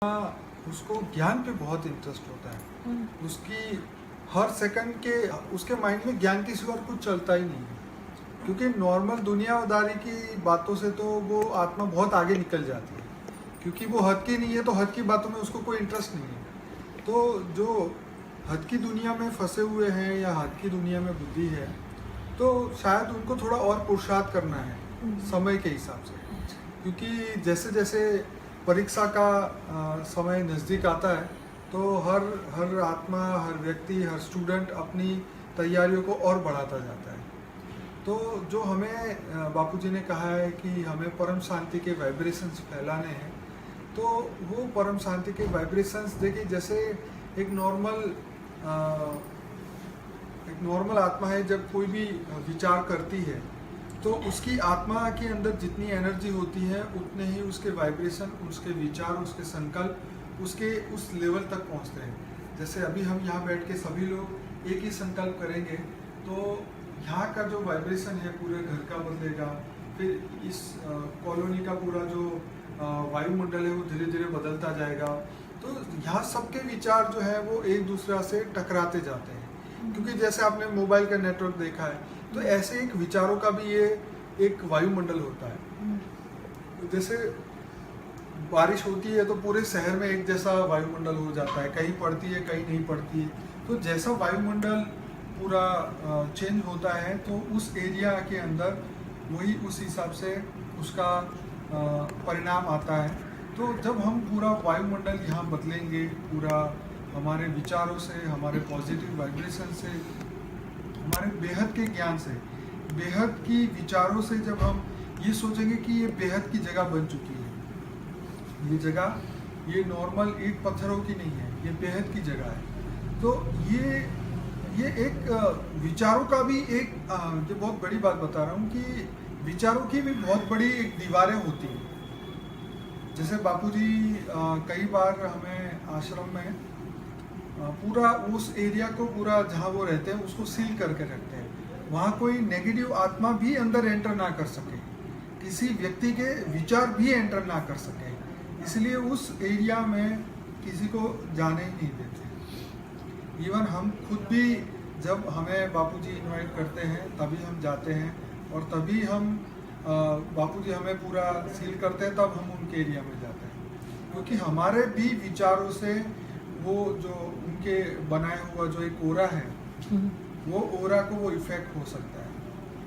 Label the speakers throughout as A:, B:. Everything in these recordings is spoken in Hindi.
A: उसको ज्ञान पे बहुत इंटरेस्ट होता है। उसकी हर सेकंड के उसके माइंड में ज्ञान के सिवा और कुछ चलता ही नहीं है, क्योंकि नॉर्मल दुनियादारी की बातों से तो वो आत्मा बहुत आगे निकल जाती है, क्योंकि वो हद की नहीं है तो हद की बातों में उसको कोई इंटरेस्ट नहीं है। तो जो हद की दुनिया में फंसे हुए हैं या हद की दुनिया में बुद्धि है, तो शायद उनको थोड़ा और पुरुषार्थ करना है समय के हिसाब से, क्योंकि जैसे जैसे परीक्षा का समय नज़दीक आता है तो हर आत्मा, हर व्यक्ति, हर स्टूडेंट अपनी तैयारियों को और बढ़ाता जाता है। तो जो हमें बापूजी ने कहा है कि हमें परम शांति के वाइब्रेशंस फैलाने हैं, तो वो परम शांति के वाइब्रेशंस देखिए, जैसे एक नॉर्मल आत्मा है, जब कोई भी विचार करती है तो उसकी आत्मा के अंदर जितनी एनर्जी होती है उतने ही उसके वाइब्रेशन, उसके विचार, उसके संकल्प उसके उस लेवल तक पहुंचते हैं। जैसे अभी हम यहाँ बैठ के सभी लोग एक ही संकल्प करेंगे तो यहाँ का जो वाइब्रेशन है पूरे घर का बदलेगा, फिर इस कॉलोनी का पूरा जो वायुमंडल है वो धीरे धीरे बदलता जाएगा। तो यहाँ सबके विचार जो है वो एक दूसरे से टकराते जाते हैं, क्योंकि जैसे आपने मोबाइल का नेटवर्क देखा है, तो ऐसे एक विचारों का भी ये एक वायुमंडल होता है। जैसे बारिश होती है तो पूरे शहर में एक जैसा वायुमंडल हो जाता है, कहीं पड़ती है कहीं नहीं पड़ती है। तो जैसा वायुमंडल पूरा चेंज होता है तो उस एरिया के अंदर वही उस हिसाब से उसका परिणाम आता है। तो जब हम पूरा वायुमंडल यहाँ बदलेंगे, पूरा हमारे विचारों से, हमारे पॉजिटिव वाइब्रेशन से, हमारे बेहद के ज्ञान से, बेहद की विचारों से, जब हम ये सोचेंगे कि ये बेहद की जगह बन चुकी है, ये जगह ये नॉर्मल ईंट पत्थरों की नहीं है, ये बेहद की जगह है। तो ये एक विचारों का भी एक ये बहुत बड़ी बात बता रहा हूँ कि विचारों की भी बहुत बड़ी एक दीवारें होती हैं। जैसे बापूजी कई बार हमें आश्रम में पूरा उस एरिया को, पूरा जहाँ वो रहते हैं उसको सील करके रखते हैं, वहाँ कोई नेगेटिव आत्मा भी अंदर एंटर ना कर सके, किसी व्यक्ति के विचार भी एंटर ना कर सके, इसलिए उस एरिया में किसी को जाने ही नहीं देते। इवन हम खुद भी जब हमें बापूजी इनवाइट करते हैं तभी हम जाते हैं, और तभी हम बापूजी हमें पूरा सील करते हैं, तब हम उनके एरिया में जाते हैं, क्योंकि हमारे भी विचारों से वो जो उनके बनाया हुआ जो एक ओरा है, वो ओरा को वो इफेक्ट हो सकता है।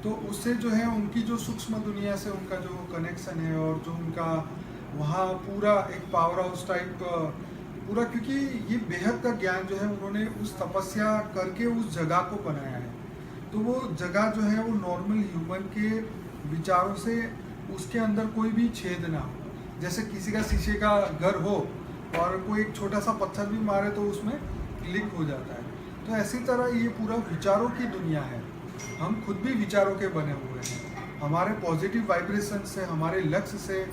A: तो उससे जो है उनकी जो सूक्ष्म दुनिया से उनका जो कनेक्शन है, और जो उनका वहाँ पूरा एक पावर हाउस टाइप पूरा, क्योंकि ये बेहद का ज्ञान जो है उन्होंने उस तपस्या करके उस जगह को बनाया है। तो वो जगह जो है वो नॉर्मल ह्यूमन के विचारों से उसके अंदर कोई भी छेद ना हो। जैसे किसी का शीशे का घर हो और कोई एक छोटा सा पत्थर भी मारे तो उसमें लीक हो जाता है। तो ऐसी तरह ये पूरा विचारों की दुनिया है। हम खुद भी विचारों के बने हुए हैं। हमारे पॉजिटिव वाइब्रेशन से, हमारे लक्ष्य से,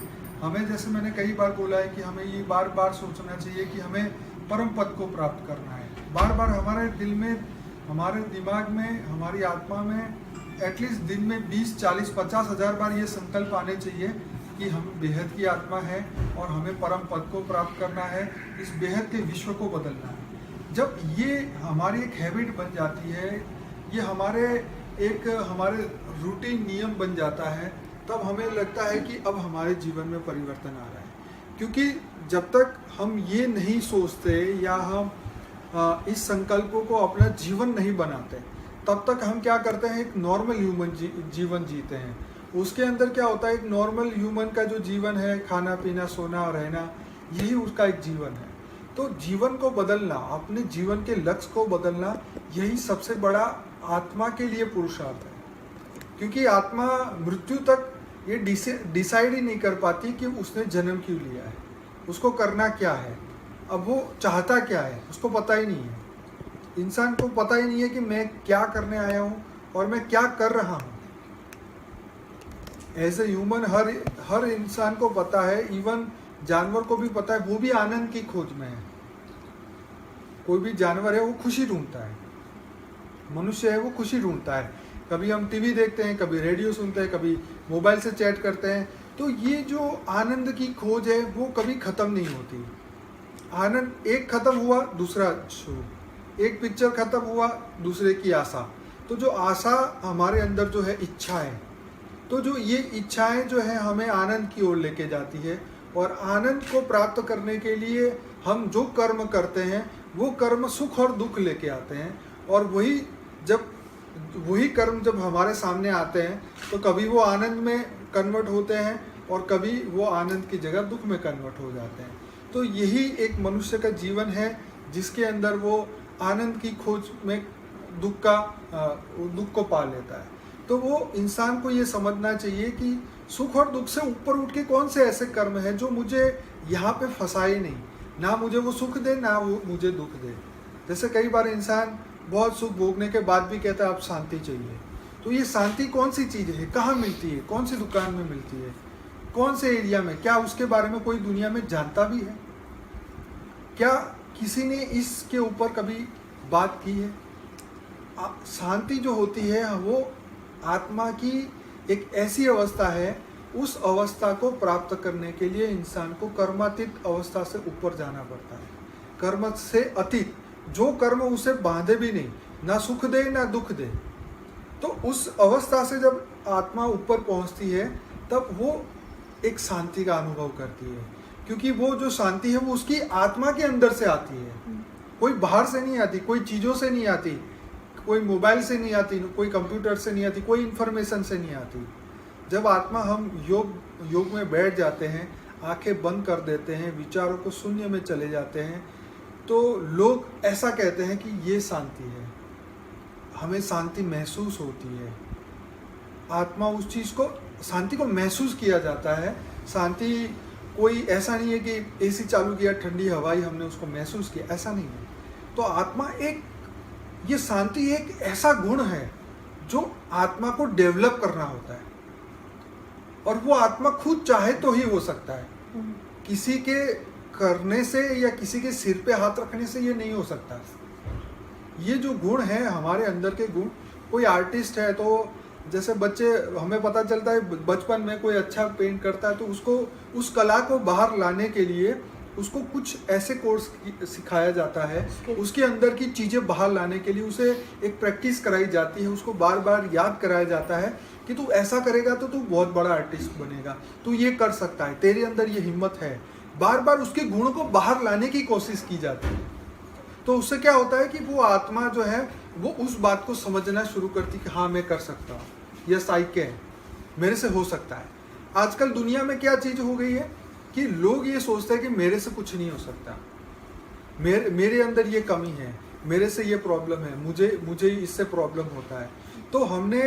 A: हमें, जैसे मैंने कई बार बोला है कि हमें ये बार बार सोचना चाहिए कि हमें परम पद को प्राप्त करना है। बार बार हमारे दिल में, हमारे दिमाग में, हमारी आत्मा में एटलीस्ट दिन में 20, 40, 50 हज़ार बार ये संकल्प आने चाहिए कि हम बेहद की आत्मा है और हमें परम पद को प्राप्त करना है, इस बेहद के विश्व को बदलना है। जब ये हमारी एक हैबिट बन जाती है, ये हमारे रूटीन नियम बन जाता है, तब हमें लगता है कि अब हमारे जीवन में परिवर्तन आ रहा है। क्योंकि जब तक हम ये नहीं सोचते या हम इस संकल्पों को अपना जीवन नहीं बनाते, तब तक हम क्या करते हैं, एक नॉर्मल ह्यूमन जीवन जीते हैं। उसके अंदर क्या होता है, एक नॉर्मल ह्यूमन का जो जीवन है, खाना पीना, सोना, रहना, यही उसका एक जीवन है। तो जीवन को बदलना, अपने जीवन के लक्ष्य को बदलना, यही सबसे बड़ा आत्मा के लिए पुरुषार्थ है। क्योंकि आत्मा मृत्यु तक ये डिसाइड ही नहीं कर पाती कि उसने जन्म क्यों लिया है, उसको करना क्या है, अब वो चाहता क्या है, उसको पता ही नहीं है। इंसान को पता ही नहीं है कि मैं क्या करने आया हूँ और मैं क्या कर रहा हूँ। एज ए ह्यूमन हर इंसान को पता है, इवन जानवर को भी पता है, वो भी आनंद की खोज में है। कोई भी जानवर है वो खुशी ढूंढता है, मनुष्य है वो खुशी ढूंढता है। कभी हम टीवी देखते हैं, कभी रेडियो सुनते हैं, कभी मोबाइल से चैट करते हैं। तो ये जो आनंद की खोज है वो कभी ख़त्म नहीं होती। आनंद एक खत्म हुआ दूसरा शुरू, एक पिक्चर खत्म हुआ दूसरे की आशा। तो जो आशा हमारे अंदर जो है इच्छा है, तो जो ये इच्छाएं जो है हमें आनंद की ओर लेके जाती है, और आनंद को प्राप्त करने के लिए हम जो कर्म करते हैं वो कर्म सुख और दुख लेके आते हैं। और वही कर्म जब हमारे सामने आते हैं तो कभी वो आनंद में कन्वर्ट होते हैं और कभी वो आनंद की जगह दुख में कन्वर्ट हो जाते हैं। तो यही एक मनुष्य का जीवन है जिसके अंदर वो आनंद की खोज में दुख को पा लेता है। तो वो इंसान को ये समझना चाहिए कि सुख और दुख से ऊपर उठ के कौन से ऐसे कर्म हैं जो मुझे यहाँ पे फंसाए नहीं, ना मुझे वो सुख दे ना वो मुझे दुख दे। जैसे कई बार इंसान बहुत सुख भोगने के बाद भी कहता है अब शांति चाहिए। तो ये शांति कौन सी चीज़ है, कहाँ मिलती है, कौन सी दुकान में मिलती है, कौन से एरिया में, क्या उसके बारे में कोई दुनिया में जानता भी है? क्या किसी ने इसके ऊपर कभी बात की है? शांति जो होती है वो आत्मा की एक ऐसी अवस्था है, उस अवस्था को प्राप्त करने के लिए इंसान को कर्मातीत अवस्था से ऊपर जाना पड़ता है। कर्म से अतीत, जो कर्म उसे बांधे भी नहीं, ना सुख दे ना दुख दे। तो उस अवस्था से जब आत्मा ऊपर पहुंचती है तब वो एक शांति का अनुभव करती है, क्योंकि वो जो शांति है वो उसकी आत्मा के अंदर से आती है, कोई बाहर से नहीं आती, कोई चीज़ों से नहीं आती, कोई मोबाइल से नहीं आती, कोई कंप्यूटर से नहीं आती, कोई इन्फॉर्मेशन से नहीं आती। जब आत्मा हम योग में बैठ जाते हैं, आंखें बंद कर देते हैं, विचारों को शून्य में चले जाते हैं, तो लोग ऐसा कहते हैं कि ये शांति है, हमें शांति महसूस होती है। आत्मा उस चीज़ को, शांति को महसूस किया जाता है। शांति कोई ऐसा नहीं है कि एसी चालू किया, ठंडी हवाई हमने उसको महसूस किया, ऐसा नहीं है। तो आत्मा ये शांति एक ऐसा गुण है जो आत्मा को डेवलप करना होता है, और वो आत्मा खुद चाहे तो ही हो सकता है। किसी के करने से या किसी के सिर पे हाथ रखने से ये नहीं हो सकता। ये जो गुण है हमारे अंदर के गुण, कोई आर्टिस्ट है तो जैसे बच्चे, हमें पता चलता है बचपन में कोई अच्छा पेंट करता है तो उसको उस कला को बाहर लाने के लिए उसको कुछ ऐसे कोर्स सिखाया जाता है, उसके अंदर की चीज़ें बाहर लाने के लिए उसे एक प्रैक्टिस कराई जाती है, उसको बार बार याद कराया जाता है कि तू ऐसा करेगा तो तू बहुत बड़ा आर्टिस्ट बनेगा, तू ये कर सकता है, तेरे अंदर ये हिम्मत है। बार बार उसके गुण को बाहर लाने की कोशिश की जाती है। तो उससे क्या होता है कि वो आत्मा जो है वो उस बात को समझना शुरू करती कि हाँ मैं कर सकता हूँ, यह साइके है, मेरे से हो सकता है। आजकल दुनिया में क्या चीज़ हो गई है कि लोग ये सोचते हैं कि मेरे से कुछ नहीं हो सकता, मेरे अंदर ये कमी है, मेरे से ये प्रॉब्लम है, मुझे इससे प्रॉब्लम होता है। तो हमने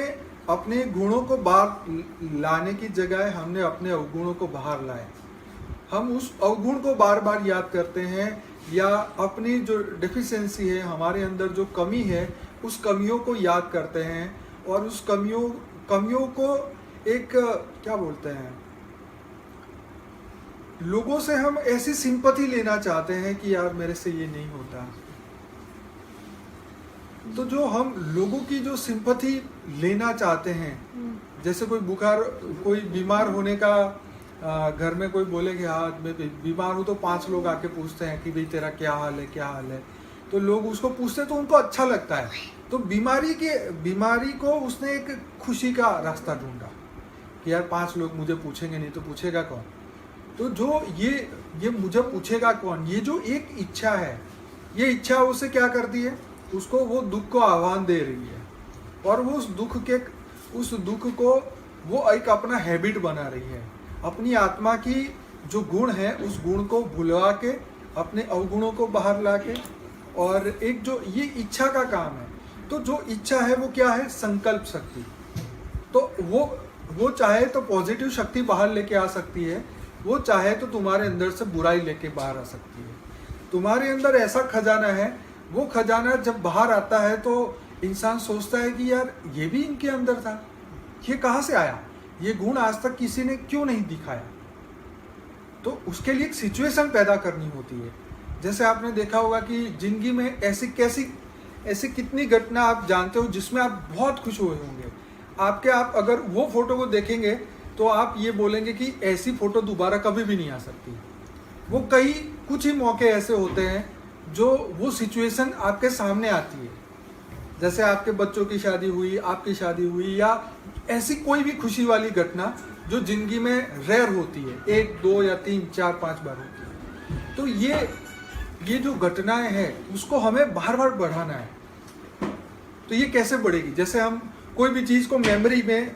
A: अपने गुणों को बाहर लाने की जगह हमने अपने अवगुणों को बाहर लाए। हम उस अवगुण को बार बार याद करते हैं, या अपनी जो डेफिशिएंसी है, हमारे अंदर जो कमी है, उस कमियों को याद करते हैं, और उस कमियों को एक क्या बोलते हैं, लोगों से हम ऐसी सिंपैथी लेना चाहते हैं कि यार मेरे से ये नहीं होता। तो जो हम लोगों की जो सिंपैथी लेना चाहते हैं, जैसे कोई बीमार होने का, घर में कोई बोले कि हाँ मैं बीमार हूँ, तो 5 लोग आके पूछते हैं कि भाई तेरा क्या हाल है, क्या हाल है। तो लोग उसको पूछते तो उनको अच्छा लगता है। तो बीमारी को उसने एक खुशी का रास्ता ढूंढा कि यार 5 लोग मुझे पूछेंगे नहीं तो पूछेगा कौन। तो जो ये मुझे पूछेगा कौन, ये जो एक इच्छा है, ये इच्छा उसे क्या करती है, उसको वो दुख को आह्वान दे रही है, और वो उस दुख को वो एक अपना हैबिट बना रही है। अपनी आत्मा की जो गुण है उस गुण को भुलवा के अपने अवगुणों को बाहर ला के, और एक जो ये इच्छा का काम है। तो जो इच्छा है वो क्या है, संकल्प शक्ति। तो वो चाहे तो पॉजिटिव शक्ति बाहर लेके आ सकती है, वो चाहे तो तुम्हारे अंदर से बुराई लेके बाहर आ सकती है। तुम्हारे अंदर ऐसा खजाना है, वो खजाना जब बाहर आता है तो इंसान सोचता है कि यार ये भी इनके अंदर था, ये कहाँ से आया, ये गुण आज तक किसी ने क्यों नहीं दिखाया। तो उसके लिए एक सिचुएशन पैदा करनी होती है। जैसे आपने देखा होगा कि जिंदगी में ऐसी कितनी घटना आप जानते हो जिसमें आप बहुत खुश हुए होंगे। आप अगर वो फोटो को देखेंगे तो आप ये बोलेंगे कि ऐसी फोटो दोबारा कभी भी नहीं आ सकती। वो कई कुछ ही मौके ऐसे होते हैं जो वो सिचुएशन आपके सामने आती है, जैसे आपके बच्चों की शादी हुई, आपकी शादी हुई, या ऐसी कोई भी खुशी वाली घटना जो जिंदगी में रेयर होती है, 1 2 या 3 4 5 बार होती है। तो ये जो घटनाएं हैं उसको हमें बार बार बढ़ाना है। तो ये कैसे बढ़ेगी? जैसे हम कोई भी चीज़ को मेमोरी में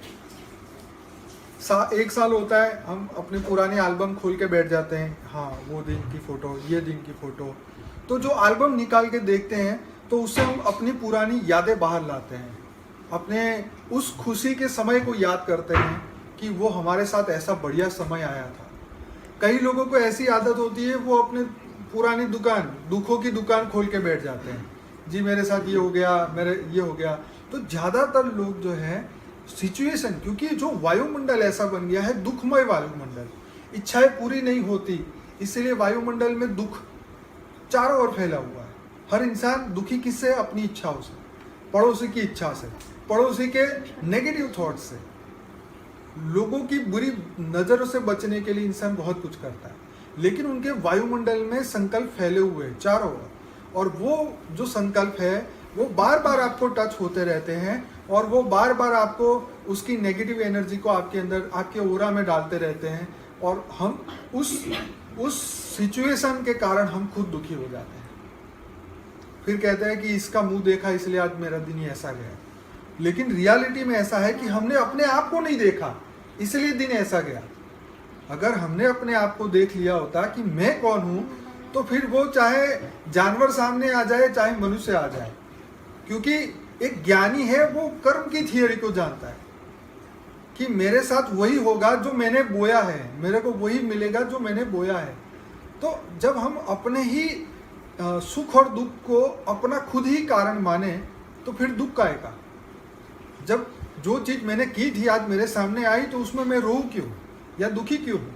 A: 1 साल होता है, हम अपने पुराने एल्बम खोल के बैठ जाते हैं, हाँ वो दिन की फ़ोटो, ये दिन की फ़ोटो। तो जो एल्बम निकाल के देखते हैं तो उससे हम अपनी पुरानी यादें बाहर लाते हैं, अपने उस खुशी के समय को याद करते हैं कि वो हमारे साथ ऐसा बढ़िया समय आया था। कई लोगों को ऐसी आदत होती है, वो अपने पुरानी दुकान, दुखों की दुकान खोल के बैठ जाते हैं, जी मेरे साथ ये हो गया, मेरे ये हो गया। तो ज़्यादातर लोग जो है सिचुएशन, क्योंकि जो वायुमंडल ऐसा बन गया है, दुखमय वायुमंडल, इच्छाएं पूरी नहीं होती, इसलिए वायुमंडल में दुख चारों ओर फैला हुआ है। हर इंसान दुखी किससे? अपनी इच्छाओं से, पड़ोसी की इच्छा से, पड़ोसी के नेगेटिव थॉट से। लोगों की बुरी नज़रों से बचने के लिए इंसान बहुत कुछ करता है, लेकिन उनके वायुमंडल में संकल्प फैले हुए हैं चारों ओर, और वो जो संकल्प है वो बार बार आपको टच होते रहते हैं, और वो बार बार आपको उसकी नेगेटिव एनर्जी को आपके अंदर, आपके ओरा में डालते रहते हैं, और हम उस सिचुएशन के कारण हम खुद दुखी हो जाते हैं। फिर कहते हैं कि इसका मुंह देखा इसलिए आज मेरा दिन ही ऐसा गया। लेकिन रियलिटी में ऐसा है कि हमने अपने आप को नहीं देखा, इसलिए दिन ऐसा गया। अगर हमने अपने आप को देख लिया होता कि मैं कौन हूं, तो फिर वो चाहे जानवर सामने आ जाए, चाहे मनुष्य आ जाए, क्योंकि एक ज्ञानी है वो कर्म की थियरी को जानता है कि मेरे साथ वही होगा जो मैंने बोया है, मेरे को वही मिलेगा जो मैंने बोया है। तो जब हम अपने ही सुख और दुख को अपना खुद ही कारण माने, तो फिर दुख का आएगा। जब जो चीज़ मैंने की थी आज मेरे सामने आई, तो उसमें मैं रोऊं क्यों या दुखी क्यों हूँ?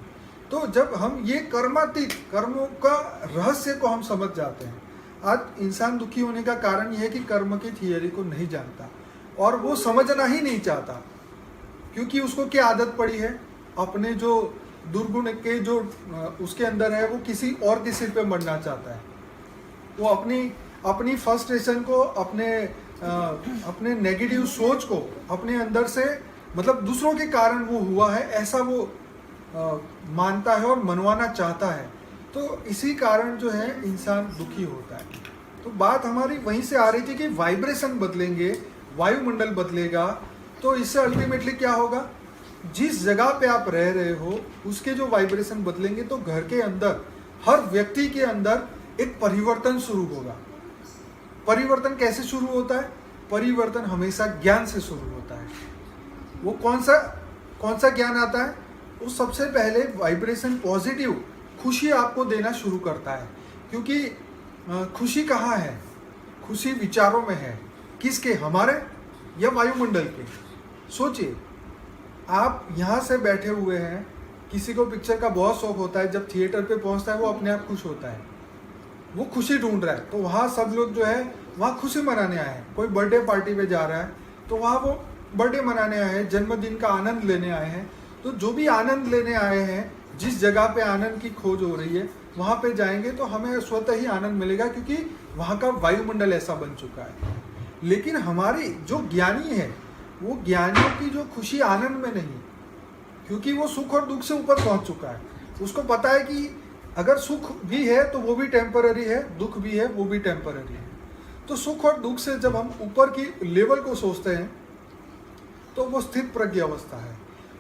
A: तो जब हम ये कर्मातीत, कर्मों का रहस्य को हम समझ जाते हैं। आज इंसान दुखी होने का कारण यह है कि कर्म की थियरी को नहीं जानता, और वो समझना ही नहीं चाहता, क्योंकि उसको क्या आदत पड़ी है, अपने जो दुर्गुण के जो उसके अंदर है, वो किसी और के सिर पे मरना चाहता है। वो अपनी फ्रस्ट्रेशन को, अपने नेगेटिव सोच को अपने अंदर से, मतलब दूसरों के कारण वो हुआ है ऐसा वो मानता है और मनवाना चाहता है। तो इसी कारण जो है इंसान दुखी होता है। तो बात हमारी वहीं से आ रही थी कि वाइब्रेशन बदलेंगे, वायुमंडल बदलेगा, तो इससे अल्टीमेटली क्या होगा? जिस जगह पे आप रह रहे हो उसके जो वाइब्रेशन बदलेंगे, तो घर के अंदर, हर व्यक्ति के अंदर एक परिवर्तन शुरू होगा। परिवर्तन कैसे शुरू होता है? परिवर्तन हमेशा ज्ञान से शुरू होता है। वो कौन सा ज्ञान आता है? वो सबसे पहले वाइब्रेशन पॉजिटिव खुशी आपको देना शुरू करता है, क्योंकि खुशी कहाँ है? खुशी विचारों में है। किसके? हमारे या वायुमंडल के? सोचिए, आप यहाँ से बैठे हुए हैं, किसी को पिक्चर का बहुत शौक होता है, जब थिएटर पे पहुँचता है वो अपने आप खुश होता है, वो खुशी ढूंढ रहा है। तो वहाँ सब लोग जो है वहाँ खुशी मनाने आए हैं। कोई बर्थडे पार्टी पे जा रहा है तो वहाँ वो बर्थडे मनाने आए हैं, जन्मदिन का आनंद लेने आए हैं। तो जो भी आनंद लेने आए हैं, जिस जगह पे आनंद की खोज हो रही है, वहाँ पे जाएंगे तो हमें स्वतः ही आनंद मिलेगा, क्योंकि वहाँ का वायुमंडल ऐसा बन चुका है। लेकिन हमारी जो ज्ञानी है, वो ज्ञानियों की जो खुशी आनंद में नहीं, क्योंकि वो सुख और दुख से ऊपर पहुँच चुका है। उसको पता है कि अगर सुख भी है तो वो भी टेम्पररी है, दुख भी है वो भी टेम्पररी है। तो सुख और दुख से जब हम ऊपर की लेवल को सोचते हैं, तो वो स्थित प्रज्ञ अवस्था है।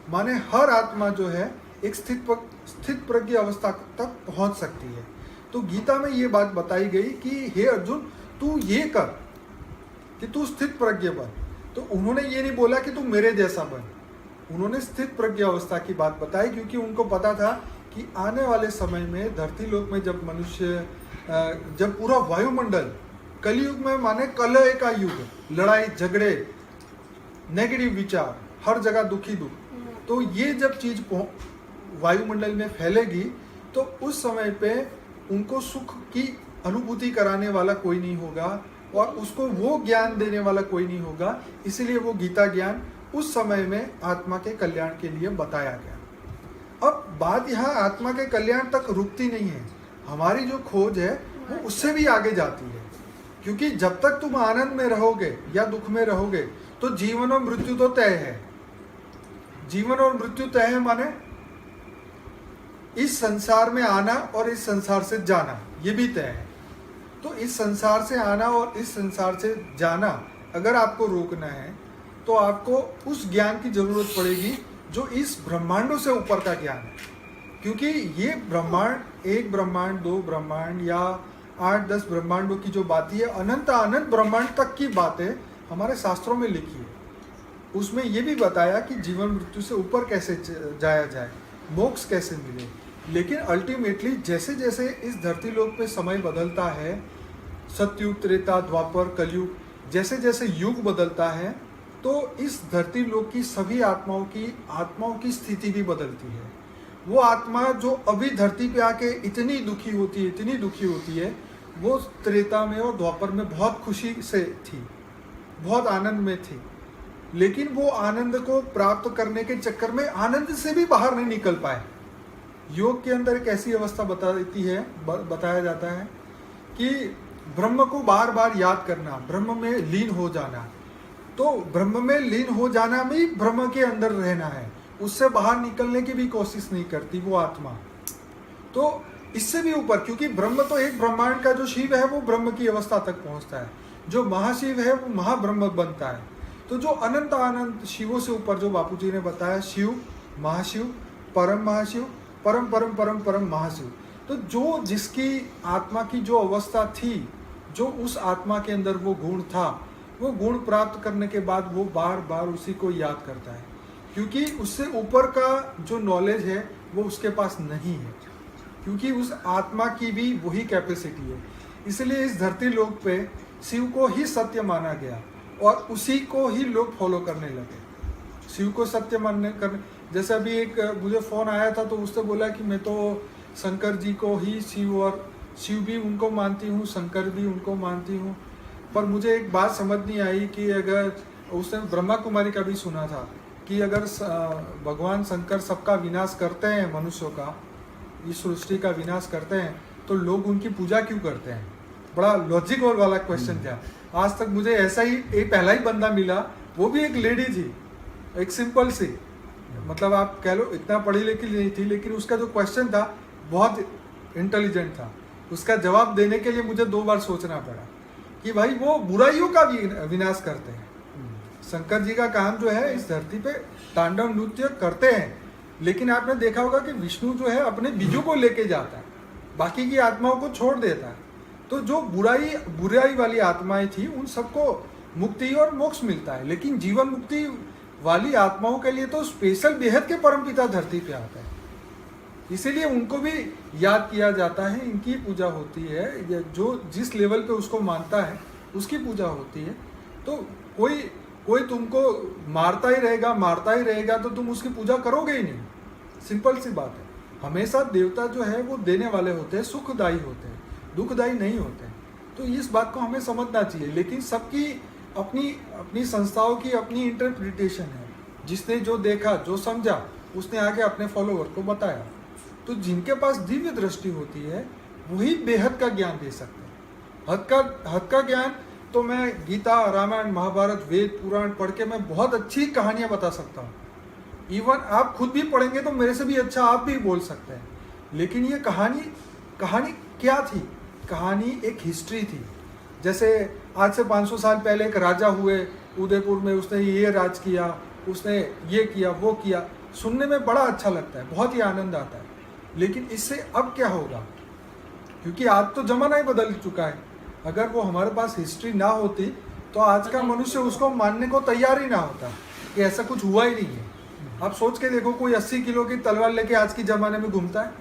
A: माने हर आत्मा जो है एक स्थित प्रज्ञ अवस्था तक पहुंच सकती है। तो गीता में ये बात बताई गई कि हे अर्जुन, तू ये कर कि तू स्थित प्रज्ञ बन। तो उन्होंने ये नहीं बोला कि तू मेरे जैसा बन, उन्होंने स्थित प्रज्ञ अवस्था की बात बताई, क्योंकि उनको पता था कि आने वाले समय में धरती लोक में जब मनुष्य, जब पूरा वायुमंडल, कलयुग में माने कलह का युग, लड़ाई झगड़े, नेगेटिव विचार, हर जगह दुखी दुख, तो ये जब चीज वायुमंडल में फैलेगी, तो उस समय पे उनको सुख की अनुभूति कराने वाला कोई नहीं होगा, और उसको वो ज्ञान देने वाला कोई नहीं होगा। इसलिए वो गीता ज्ञान उस समय में आत्मा के कल्याण के लिए बताया गया। अब बात यहाँ आत्मा के कल्याण तक रुकती नहीं है, हमारी जो खोज है वो उससे भी आगे जाती है, क्योंकि जब तक तुम आनंद में रहोगे या दुख में रहोगे तो जीवन और मृत्यु तो तय है। जीवन और मृत्यु तय है माने इस संसार में आना और इस संसार से जाना, ये भी तय है। तो इस संसार से आना और इस संसार से जाना अगर आपको रोकना है तो आपको उस ज्ञान की जरूरत पड़ेगी जो इस ब्रह्मांडों से ऊपर का ज्ञान है, क्योंकि ये ब्रह्मांड, एक ब्रह्मांड, दो ब्रह्मांड या 8-10 ब्रह्मांडों की जो बातें है, अनंत अनंत ब्रह्मांड तक की बातें हमारे शास्त्रों में लिखी है। उसमें ये भी बताया कि जीवन मृत्यु से ऊपर कैसे जाया जाए, मोक्ष कैसे मिले। लेकिन अल्टीमेटली जैसे जैसे इस धरती लोक पे समय बदलता है, सतयुग, त्रेता, द्वापर, कलयुग, जैसे जैसे युग बदलता है तो इस धरती लोक की सभी आत्माओं की स्थिति भी बदलती है। वो आत्मा जो अभी धरती पे आके इतनी दुखी होती है, वो त्रेता में और द्वापर में बहुत खुशी से थी, बहुत आनंद में थी, लेकिन वो आनंद को प्राप्त करने के चक्कर में आनंद से भी बाहर नहीं निकल पाए। योग के अंदर एक ऐसी अवस्था बताया जाता है कि ब्रह्म को बार बार याद करना, ब्रह्म में लीन हो जाना। तो ब्रह्म में लीन हो जाना में ब्रह्म के अंदर रहना है, उससे बाहर निकलने की भी कोशिश नहीं करती वो आत्मा। तो इससे भी ऊपर, क्योंकि ब्रह्म तो एक ब्रह्मांड का जो शिव है वो ब्रह्म की अवस्था तक पहुंचता है, जो महाशिव है वो महाब्रह्म बनता है। तो जो अनंत अनंत शिवों से ऊपर, जो बापू जी ने बताया, शिव, महाशिव, परम महाशिव, परम परम परम परम महाशिव। तो जो जिसकी आत्मा की जो अवस्था थी, जो उस आत्मा के अंदर वो गुण था, वो गुण प्राप्त करने के बाद वो बार बार उसी को याद करता है, क्योंकि उससे ऊपर का जो नॉलेज है वो उसके पास नहीं है, क्योंकि उस आत्मा की भी वही कैपेसिटी है। इसलिए इस धरती लोक पे शिव को ही सत्य माना गया और उसी को ही लोग फॉलो करने लगे। शिव को सत्य करने, जैसे अभी एक मुझे फ़ोन आया था तो उसने बोला कि मैं तो शंकर जी को ही शिव, और शिव भी उनको मानती हूँ, शंकर भी उनको मानती हूँ, पर मुझे एक बात समझ नहीं आई कि अगर उसने ब्रह्मा कुमारी का भी सुना था कि अगर भगवान शंकर सबका विनाश करते हैं, मनुष्यों का, इस सृष्टि का विनाश करते हैं, तो लोग उनकी पूजा क्यों करते हैं। बड़ा लॉजिकल वाला क्वेश्चन था। आज तक मुझे ऐसा ही एक पहला ही बंदा मिला, वो भी एक लेडी थी, एक सिंपल सी, मतलब आप कह लो इतना पढ़ी लिखी नहीं थी, लेकिन उसका जो क्वेश्चन था बहुत इंटेलिजेंट था। उसका जवाब देने के लिए मुझे 2 बार सोचना पड़ा कि भाई वो बुराइयों का विनाश करते हैं। शंकर जी का काम जो है इस धरती पे तांडव नृत्य करते हैं, लेकिन आपने देखा होगा कि विष्णु जो है अपने बीजों को लेके जाता है, बाकी की आत्माओं को छोड़ देता है। तो जो बुराई वाली आत्माएं थी उन सबको मुक्ति और मोक्ष मिलता है, लेकिन जीवन मुक्ति वाली आत्माओं के लिए तो स्पेशल बेहद के परमपिता धरती पे आता है, इसीलिए उनको भी याद किया जाता है, इनकी पूजा होती है। जो जिस लेवल पे उसको मानता है उसकी पूजा होती है। तो कोई तुमको मारता ही रहेगा तो तुम उसकी पूजा करोगे ही नहीं। सिंपल सी बात है। हमेशा देवता जो है वो देने वाले होते हैं, सुखदायी होते हैं, दुखदायी नहीं होते हैं। तो इस बात को हमें समझना चाहिए, लेकिन सबकी अपनी संस्थाओं की अपनी इंटरप्रिटेशन है। जिसने जो देखा, जो समझा, उसने आगे अपने फॉलोवर को बताया। तो जिनके पास दिव्य दृष्टि होती है वही बेहद का ज्ञान दे सकते हैं। हद का ज्ञान तो मैं गीता, रामायण, महाभारत, वेद, पुराण पढ़ के मैं बहुत अच्छी कहानियां बता सकता हूँ। इवन आप खुद भी पढ़ेंगे तो मेरे से भी अच्छा आप भी बोल सकते हैं। लेकिन ये कहानी क्या थी? कहानी एक हिस्ट्री थी। जैसे आज से 500 साल पहले एक राजा हुए उदयपुर में, उसने ये राज किया, उसने ये किया, वो किया, सुनने में बड़ा अच्छा लगता है, बहुत ही आनंद आता है। लेकिन इससे अब क्या होगा? क्योंकि आज तो जमाना ही बदल चुका है। अगर वो हमारे पास हिस्ट्री ना होती तो आज का मनुष्य उसको मानने को तैयार ही ना होता कि ऐसा कुछ हुआ ही नहीं है। आप सोच के देखो, कोई 80 किलो की तलवार लेके आज के ज़माने में घूमता है?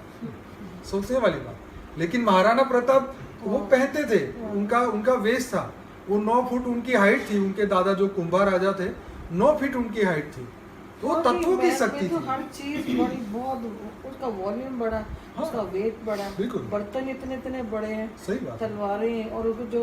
A: सोचने वाली बात। लेकिन महाराणा प्रताप वो पहनते थे, उनका वेश था, वो 9 फुट उनकी हाइट थी। उनके दादा जो कुंभा राजा थे, 9 फीट उनकी हाइट थी। तो वो तत्वों की शक्ति थी।
B: हर चीज बड़ी, बहुत उसका वॉल्यूम बड़ा, हाँ, उसका वेट बड़ा, बर्तन इतने बड़े हैं, सही बात, तलवारें, और जो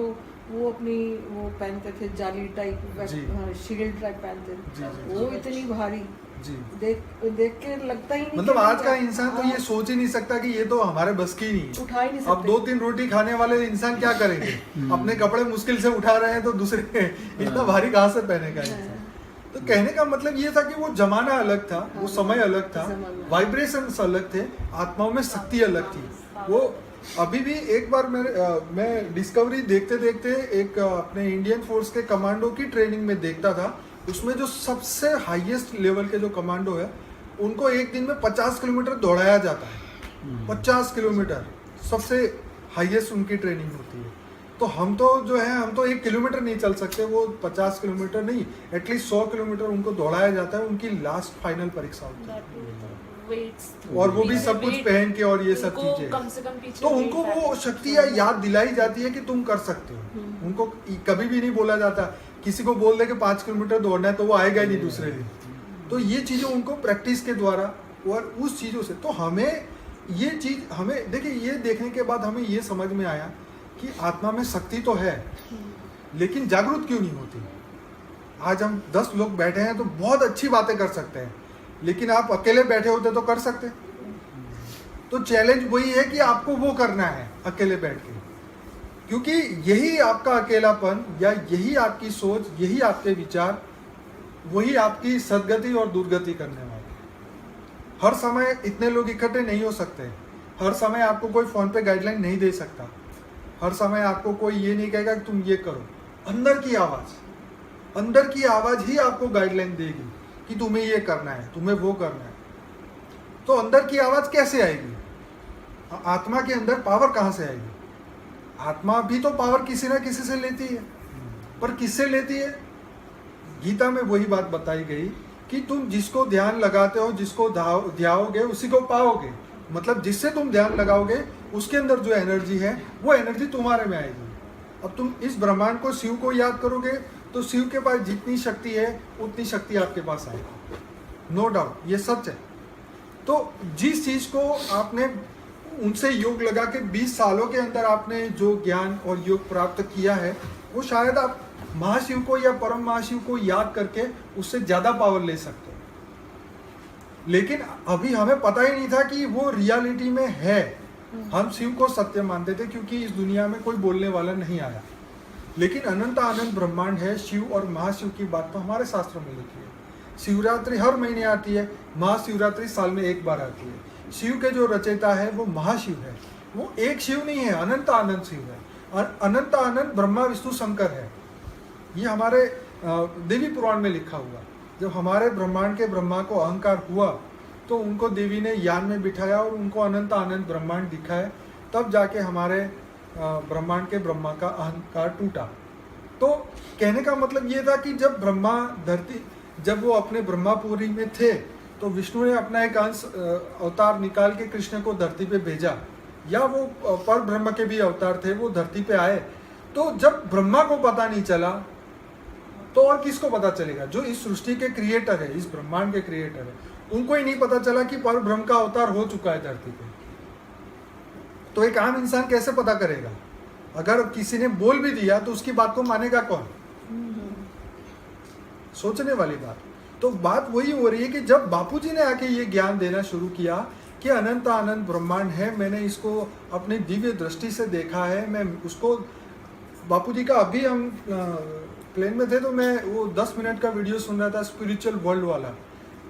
B: वो पहनते थे जाली टाइप, शील्ड टाइप पहनते थे, वो इतनी भारी।
A: जी।
B: देख के लगता ही नहीं,
A: मतलब आज का इंसान तो ये सोच ही नहीं सकता कि ये तो हमारे बस की नहीं है,
B: उठा ही नहीं
A: अब 2-3 रोटी खाने वाले इंसान क्या करेंगे? अपने कपड़े मुश्किल से उठा रहे हैं तो दूसरे इतना भारी कहाँ से पहनेगा इंसान? तो कहने का मतलब ये था कि वो जमाना अलग था, वो समय अलग था, वाइब्रेशंस अलग थे, आत्माओं में शक्ति अलग थी। वो अभी भी एक बार मैं डिस्कवरी देखते देखते एक अपने इंडियन फोर्स के कमांडो की ट्रेनिंग में देखता था, उसमें जो सबसे हाईएस्ट लेवल के जो कमांडो है उनको एक दिन में 50 किलोमीटर दौड़ाया जाता है। 50 किलोमीटर सबसे हाईएस्ट उनकी ट्रेनिंग होती है। तो हम तो जो है हम तो 1 किलोमीटर नहीं चल सकते, वो 50 किलोमीटर नहीं, एटलीस्ट 100 किलोमीटर उनको दौड़ाया जाता है। उनकी लास्ट फाइनल परीक्षा होती है और वो भी सब कुछ पहन के और ये सब चीजें,
C: कम से कम पीछे
A: तो उनको वो शक्तियाँ याद दिलाई जाती है कि तुम कर सकते हो। उनको कभी भी नहीं बोला जाता किसी को बोल दे कि 5 किलोमीटर दौड़ना है तो वो आएगा ही नहीं दूसरे दिन। तो ये चीजें उनको प्रैक्टिस के द्वारा और उस चीजों से, तो हमें ये चीज, हमें देखिए ये देखने के बाद हमें ये समझ में आया कि आत्मा में शक्ति तो है लेकिन जागरूक क्यों नहीं होती। आज हम 10 लोग बैठे हैं तो बहुत अच्छी बातें कर सकते हैं, लेकिन आप अकेले बैठे होते तो कर सकते। तो चैलेंज वही है कि आपको वो करना है अकेले बैठ के, क्योंकि यही आपका अकेलापन या यही आपकी सोच, यही आपके विचार, वही आपकी सदगति और दुर्गति करने वाले। हर समय इतने लोग इकट्ठे नहीं हो सकते, हर समय आपको कोई फोन पे गाइडलाइन नहीं दे सकता, हर समय आपको कोई ये नहीं कहेगा कि तुम ये करो। अंदर की आवाज ही आपको गाइडलाइन देगी कि तुम्हें ये करना है, तुम्हें वो करना है। तो अंदर की आवाज कैसे आएगी? आत्मा के अंदर पावर कहाँ से आएगी? आत्मा भी तो पावर किसी ना किसी से लेती है, पर किससे लेती है? गीता में वही बात बताई गई कि तुम जिसको ध्यान लगाते हो, जिसको ध्याओगे उसी को पाओगे। मतलब जिससे तुम ध्यान लगाओगे उसके अंदर जो एनर्जी है वो एनर्जी तुम्हारे में आएगी। अब तुम इस ब्रह्मांड को, शिव को याद करोगे तो शिव के पास जितनी शक्ति है उतनी शक्ति आपके पास आएगी, नो डाउट, ये सच है। तो जिस चीज को आपने उनसे योग लगा के 20 सालों के अंदर आपने जो ज्ञान और योग प्राप्त किया है, वो शायद आप महाशिव को या परम महाशिव को याद करके उससे ज्यादा पावर ले सकते हो। लेकिन अभी हमें पता ही नहीं था कि वो रियलिटी में है। हम शिव को सत्य मानते थे क्योंकि इस दुनिया में कोई बोलने वाला नहीं आया, लेकिन अनंत आनंद ब्रह्मांड है। शिव और महाशिव की बात तो हमारे शास्त्रों में लिखी है। शिवरात्रि हर महीने आती है, महाशिवरात्रि साल में एक बार आती है। शिव के जो रचयिता है वो महाशिव है, वो एक शिव नहीं है, अनंत आनंद शिव है। अनंत आनंद ब्रह्मा विष्णु शंकर है। ये हमारे देवी पुराण में लिखा हुआ। जब हमारे ब्रह्मांड के ब्रह्मा को अहंकार हुआ तो उनको देवी ने यान में बिठाया और उनको अनंत आनंद ब्रह्मांड दिखाया, तब जाके हमारे ब्रह्मांड के ब्रह्मा का अहंकार टूटा। तो कहने का मतलब ये था कि जब ब्रह्मा धरती, जब वो अपने ब्रह्मापुरी में थे तो विष्णु ने अपना एक अंश अवतार निकाल के कृष्ण को धरती पे भेजा, या वो पर ब्रह्म के भी अवतार थे, वो धरती पे आए। तो जब ब्रह्मा को पता नहीं चला तो और किसको पता चलेगा? जो इस सृष्टि के क्रिएटर है, इस ब्रह्मांड के क्रिएटर है, उनको ही नहीं पता चला कि पर ब्रह्म का अवतार हो चुका है धरती पे। तो एक आम इंसान कैसे पता करेगा? अगर किसी ने बोल भी दिया तो उसकी बात को मानेगा कौन? सोचने वाली बात। तो बात वही हो रही है कि जब बापूजी ने आके ये ज्ञान देना शुरू किया कि अनंत आनंद ब्रह्मांड है, मैंने इसको अपनी दिव्य दृष्टि से देखा है। मैं उसको, बापूजी का, अभी हम प्लेन में थे तो मैं वो 10 मिनट का वीडियो सुन रहा था, स्पिरिचुअल वर्ल्ड वाला,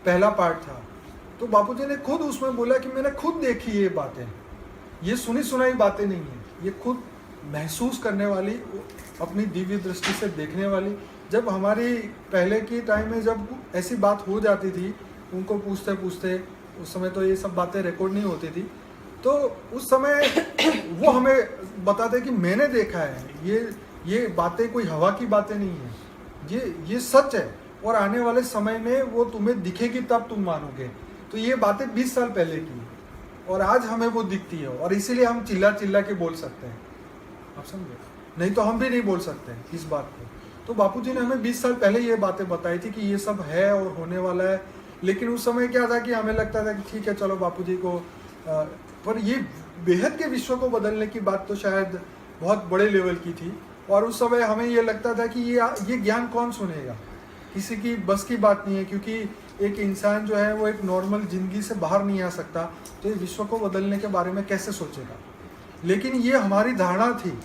A: पहला पार्ट था। तो बापूजी ने खुद उसमें बोला कि मैंने खुद देखी ये बातें, ये सुनी सुनाई बातें नहीं है, ये खुद महसूस करने वाली, अपनी दिव्य दृष्टि से देखने वाली। जब हमारी पहले की टाइम में जब ऐसी बात हो जाती थी, उनको पूछते पूछते, उस समय तो ये सब बातें रिकॉर्ड नहीं होती थी, तो उस समय वो हमें बताते कि मैंने देखा है, ये बातें कोई हवा की बातें नहीं है, ये सच है और आने वाले समय में वो तुम्हें दिखेगी तब तुम मानोगे। तो ये बातें 20 साल पहले की और आज हमें वो दिखती है, और इसीलिए हम चिल्ला चिल्ला के बोल सकते हैं। आप समझे? नहीं तो हम भी नहीं बोल सकते इस बात को। तो बापूजी ने हमें 20 साल पहले ये बातें बताई थी कि ये सब है और होने वाला है। लेकिन उस समय क्या था कि हमें लगता था कि ठीक है चलो बापूजी को, पर ये बेहद के विश्व को बदलने की बात तो शायद बहुत बड़े लेवल की थी। और उस समय हमें ये लगता था कि ये ज्ञान कौन सुनेगा, किसी की बस की बात नहीं है, क्योंकि एक इंसान जो है वो एक नॉर्मल जिंदगी से बाहर नहीं आ सकता, तो ये विश्व को बदलने के बारे में कैसे सोचेगा। लेकिन ये हमारी धारणा थी,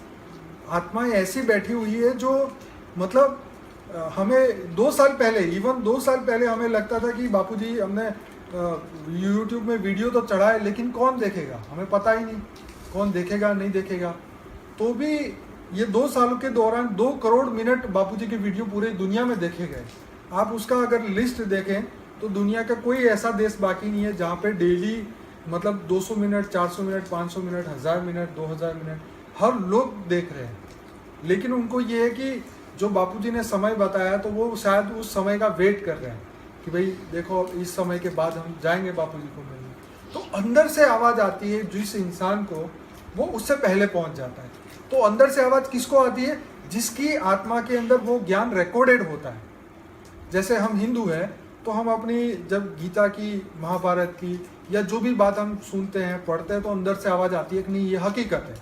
A: आत्मा ऐसी बैठी हुई है जो मतलब हमें 2 साल पहले, इवन 2 साल पहले हमें लगता था कि बापूजी हमने यूट्यूब में वीडियो तो चढ़ाए लेकिन कौन देखेगा, हमें पता ही नहीं कौन देखेगा नहीं देखेगा। तो भी ये 2 सालों के दौरान 2 करोड़ मिनट बापूजी की वीडियो पूरी दुनिया में देखे गए। आप उसका अगर लिस्ट देखें तो दुनिया का कोई ऐसा देश बाकी नहीं है जहाँ पे डेली मतलब 200 minute, 400 minute, 500 minute, 1000 minute, 2000 minute हर लोग देख रहे हैं। लेकिन उनको ये है कि जो बापूजी ने समय बताया तो वो शायद उस समय का वेट कर रहे हैं कि भाई देखो इस समय के बाद हम जाएंगे बापूजी को मिलने। तो अंदर से आवाज़ आती है जिस इंसान को, वो उससे पहले पहुंच जाता है। तो अंदर से आवाज़ किसको आती है? जिसकी आत्मा के अंदर वो ज्ञान रिकॉर्डेड होता है। जैसे हम हिंदू हैं तो हम अपनी जब गीता की, महाभारत की या जो भी बात हम सुनते हैं पढ़ते हैं तो अंदर से आवाज़ आती है कि नहीं ये हकीकत है।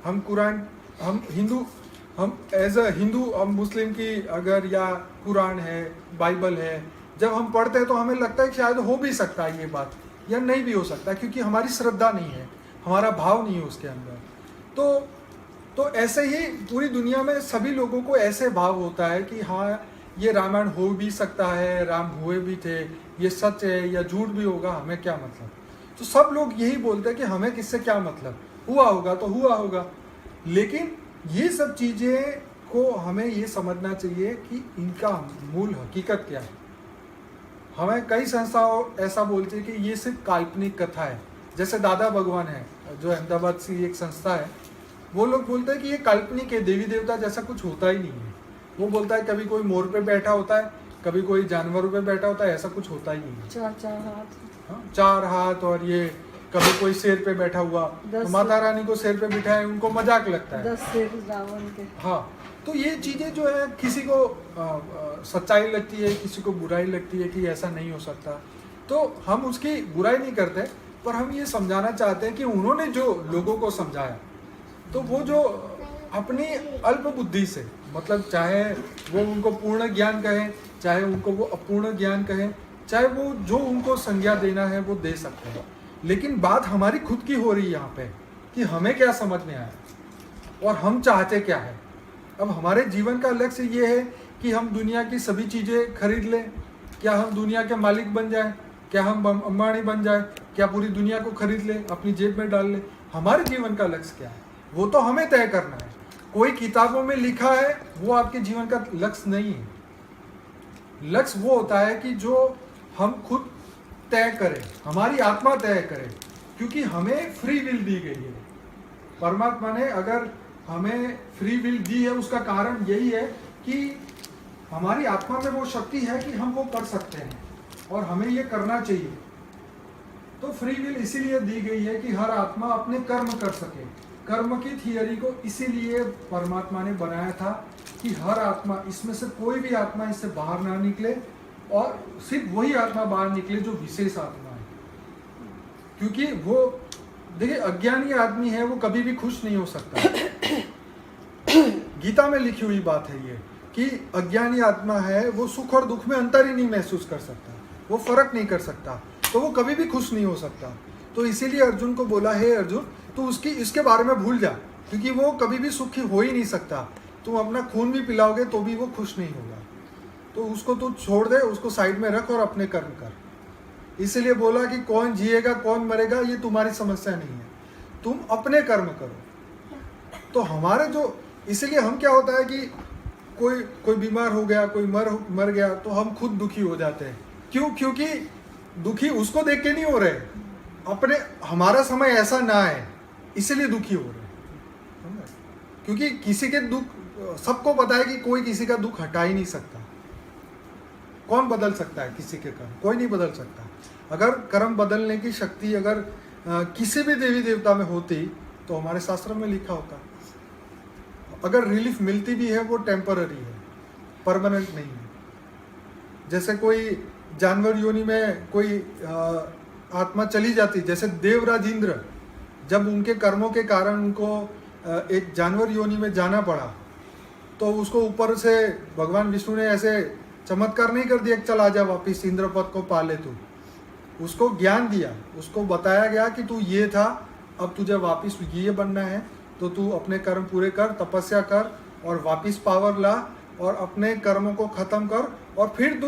A: हम कुरान, हम हिंदू, हम एज अ हिंदू, हम मुस्लिम की अगर या कुरान है, बाइबल है, जब हम पढ़ते हैं तो हमें लगता है कि शायद हो भी सकता है ये बात, या नहीं भी हो सकता, क्योंकि हमारी श्रद्धा नहीं है, हमारा भाव नहीं है उसके अंदर। तो ऐसे ही पूरी दुनिया में सभी लोगों को ऐसे भाव होता है कि हाँ ये रामायण हो भी सकता है, राम हुए भी थे, ये सच है या झूठ भी होगा, हमें क्या मतलब। तो सब लोग यही बोलते हैं कि हमें किससे क्या मतलब, हुआ होगा तो हुआ होगा। लेकिन ये सब चीज़ें को हमें ये समझना चाहिए कि इनका मूल हकीकत क्या है। हमें कई संस्थाओं ऐसा बोलती है कि ये सिर्फ काल्पनिक कथा है। जैसे दादा भगवान है जो अहमदाबाद से एक संस्था है, वो लोग बोलते हैं कि ये काल्पनिक है, देवी देवता जैसा कुछ होता ही नहीं है। वो बोलता है कभी कोई मोर पे बैठा होता है, कभी कोई जानवरों पे बैठा होता है, ऐसा कुछ होता ही नहीं है।
B: 4 हाथ,
A: 4 हाथ, और ये कभी कोई शेर पे बैठा हुआ, तो माता रानी को शेर पे बिठाए उनको मजाक लगता है।
B: 10 शेर रावण के।
A: हाँ, तो ये चीज़ें जो है किसी को सच्चाई लगती है, किसी को बुराई लगती है कि ऐसा नहीं हो सकता। तो हम उसकी बुराई नहीं करते, पर हम ये समझाना चाहते हैं कि उन्होंने जो लोगों को समझाया, तो वो जो अपनी अल्प बुद्धि से, मतलब चाहे वो उनको पूर्ण ज्ञान कहें, चाहे उनको वो अपूर्ण ज्ञान कहें, चाहे वो जो उनको संज्ञा देना है वो दे सकते हैं। लेकिन बात हमारी खुद की हो रही है यहाँ पे कि हमें क्या समझ में आया और हम चाहते क्या है। अब हमारे जीवन का लक्ष्य ये है कि हम दुनिया की सभी चीज़ें खरीद लें, क्या हम दुनिया के मालिक बन जाएं, क्या हम अंबानी बन जाएं, क्या पूरी दुनिया को खरीद लें, अपनी जेब में डाल लें। हमारे जीवन का लक्ष्य क्या है वो तो हमें तय करना है। कोई किताबों में लिखा है वो आपके जीवन का लक्ष्य नहीं है। लक्ष्य वो होता है कि जो हम खुद तय करें, हमारी आत्मा तय करे, क्योंकि हमें फ्री विल दी गई है। परमात्मा ने अगर हमें फ्री विल दी है उसका कारण यही है कि हमारी आत्मा में वो शक्ति है कि हम वो कर सकते हैं और हमें ये करना चाहिए। तो फ्री विल इसीलिए दी गई है कि हर आत्मा अपने कर्म कर सके। कर्म की थियरी को इसीलिए परमात्मा ने बनाया था कि हर आत्मा, इसमें से कोई भी आत्मा इससे बाहर ना निकले और सिर्फ वही आत्मा बाहर निकले जो विशेष आत्मा है। क्योंकि वो देखिए अज्ञानी आदमी है वो कभी भी खुश नहीं हो सकता। गीता में लिखी हुई बात है ये कि अज्ञानी आत्मा है वो सुख और दुख में अंतर ही नहीं महसूस कर सकता, वो फर्क नहीं कर सकता, तो वो कभी भी खुश नहीं हो सकता। तो इसीलिए अर्जुन को बोला, हे अर्जुन तू इसके बारे में भूल जा, क्योंकि वो कभी भी सुखी हो ही नहीं सकता। तुम अपना खून भी पिलाओगे तो भी वो खुश नहीं होगा। तो उसको तू छोड़ दे, उसको साइड में रख और अपने कर्म कर। इसीलिए बोला कि कौन जिएगा कौन मरेगा ये तुम्हारी समस्या नहीं है, तुम अपने कर्म करो। तो हमारे जो, इसीलिए हम क्या होता है कि कोई बीमार हो गया, कोई मर गया तो हम खुद दुखी हो जाते हैं। क्यों? क्योंकि दुखी उसको देख के नहीं हो रहे, अपने हमारा समय ऐसा ना है इसलिए दुखी हो रहे। क्योंकि किसी के दुख, सबको पता है कि कोई किसी का दुख हटा ही नहीं सकता। कौन बदल सकता है किसी के कर्म? कोई नहीं बदल सकता। अगर कर्म बदलने की शक्ति अगर किसी भी देवी देवता में होती तो हमारे शास्त्रों में लिखा होता। अगर रिलीफ मिलती भी है वो टेम्पररी है, परमानेंट नहीं है। जैसे कोई जानवर योनि में कोई आत्मा चली जाती, जैसे देवराज इंद्र, जब उनके कर्मों के कारण उनको एक जानवर योनि में जाना पड़ा तो उसको ऊपर से भगवान विष्णु ने ऐसे चमत्कार नहीं कर दिया कि चल आजा वापिस इंद्रपद को पाले तू। उसको ज्ञान दिया, उसको बताया गया कि तू ये था, अब तुझे वापिस ये बनना है, तो तू अपने कर्म पूरे कर, तपस्या कर और वापिस पावर ला और अपने कर्मों को खत्म कर और फिर तू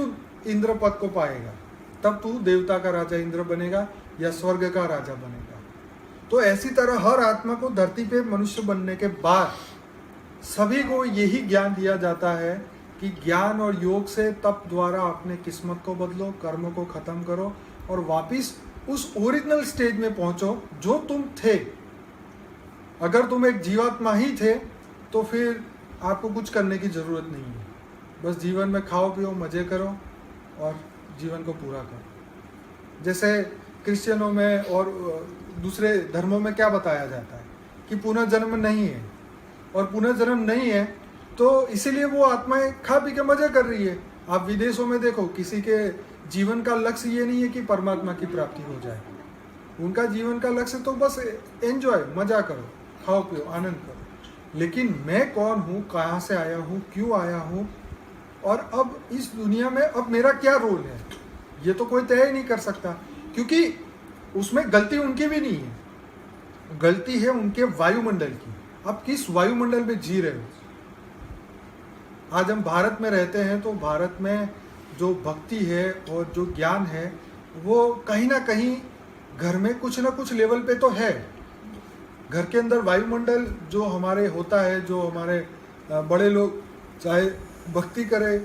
A: इंद्रपद को पाएगा। तब तू देवता का राजा इंद्र बनेगा या स्वर्ग का राजा बनेगा। तो ऐसी तरह हर आत्मा को धरती पे मनुष्य बनने के बाद सभी को यही ज्ञान दिया जाता है कि ज्ञान और योग से तप द्वारा अपने किस्मत को बदलो, कर्म को खत्म करो और वापिस उस ओरिजिनल स्टेज में पहुंचो जो तुम थे। अगर तुम एक जीवात्मा ही थे तो फिर आपको कुछ करने की जरूरत नहीं है, बस जीवन में खाओ पियो मजे करो और जीवन को पूरा करो। जैसे क्रिश्चियनों में और दूसरे धर्मों में क्या बताया जाता है कि पुनर्जन्म नहीं है, और पुनर्जन्म नहीं है तो इसीलिए वो आत्माएं खा पी के मजा कर रही है। आप विदेशों में देखो, किसी के जीवन का लक्ष्य ये नहीं है कि परमात्मा की प्राप्ति हो जाए, उनका जीवन का लक्ष्य तो बस एंजॉय, मजा करो, खाओ पियो, आनंद करो। लेकिन मैं कौन हूँ, कहाँ से आया हूँ, क्यों आया हूँ और अब इस दुनिया में अब मेरा क्या रोल है, ये तो कोई तय ही नहीं कर सकता, क्योंकि उसमें गलती उनकी भी नहीं है, गलती है उनके वायुमंडल की। आप किस वायुमंडल में जी रहे हो। आज हम भारत में रहते हैं तो भारत में जो भक्ति है और जो ज्ञान है वो कहीं ना कहीं घर में कुछ ना कुछ लेवल पे तो है। घर के अंदर वायुमंडल जो हमारे होता है, जो हमारे बड़े लोग चाहे भक्ति करे,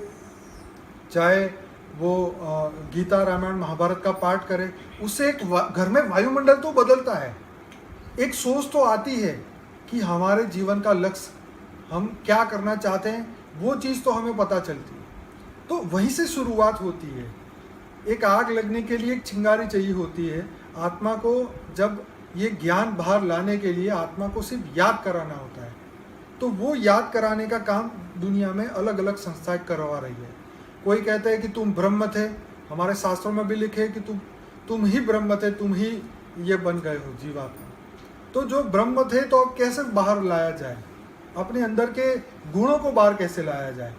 A: चाहे वो गीता रामायण महाभारत का पाठ करे, उससे एक घर में वायुमंडल तो बदलता है। एक सोच तो आती है कि हमारे जीवन का लक्ष्य, हम क्या करना चाहते हैं, वो चीज़ तो हमें पता चलती है। तो वहीं से शुरुआत होती है। एक आग लगने के लिए एक चिंगारी चाहिए होती है। आत्मा को जब ये ज्ञान बाहर लाने के लिए आत्मा को सिर्फ याद कराना होता है, तो वो याद कराने का काम दुनिया में अलग अलग संस्थाएं करवा रही है। कोई कहता है कि तुम ब्रह्म थे, हमारे शास्त्रों में भी लिखे कि तुम ही ब्रह्म थे, तुम ही ये बन गए हो जीवात्मा। तो जो ब्रह्म थे तो अब कैसे बाहर लाया जाए, अपने अंदर के गुणों को बाहर कैसे लाया जाए।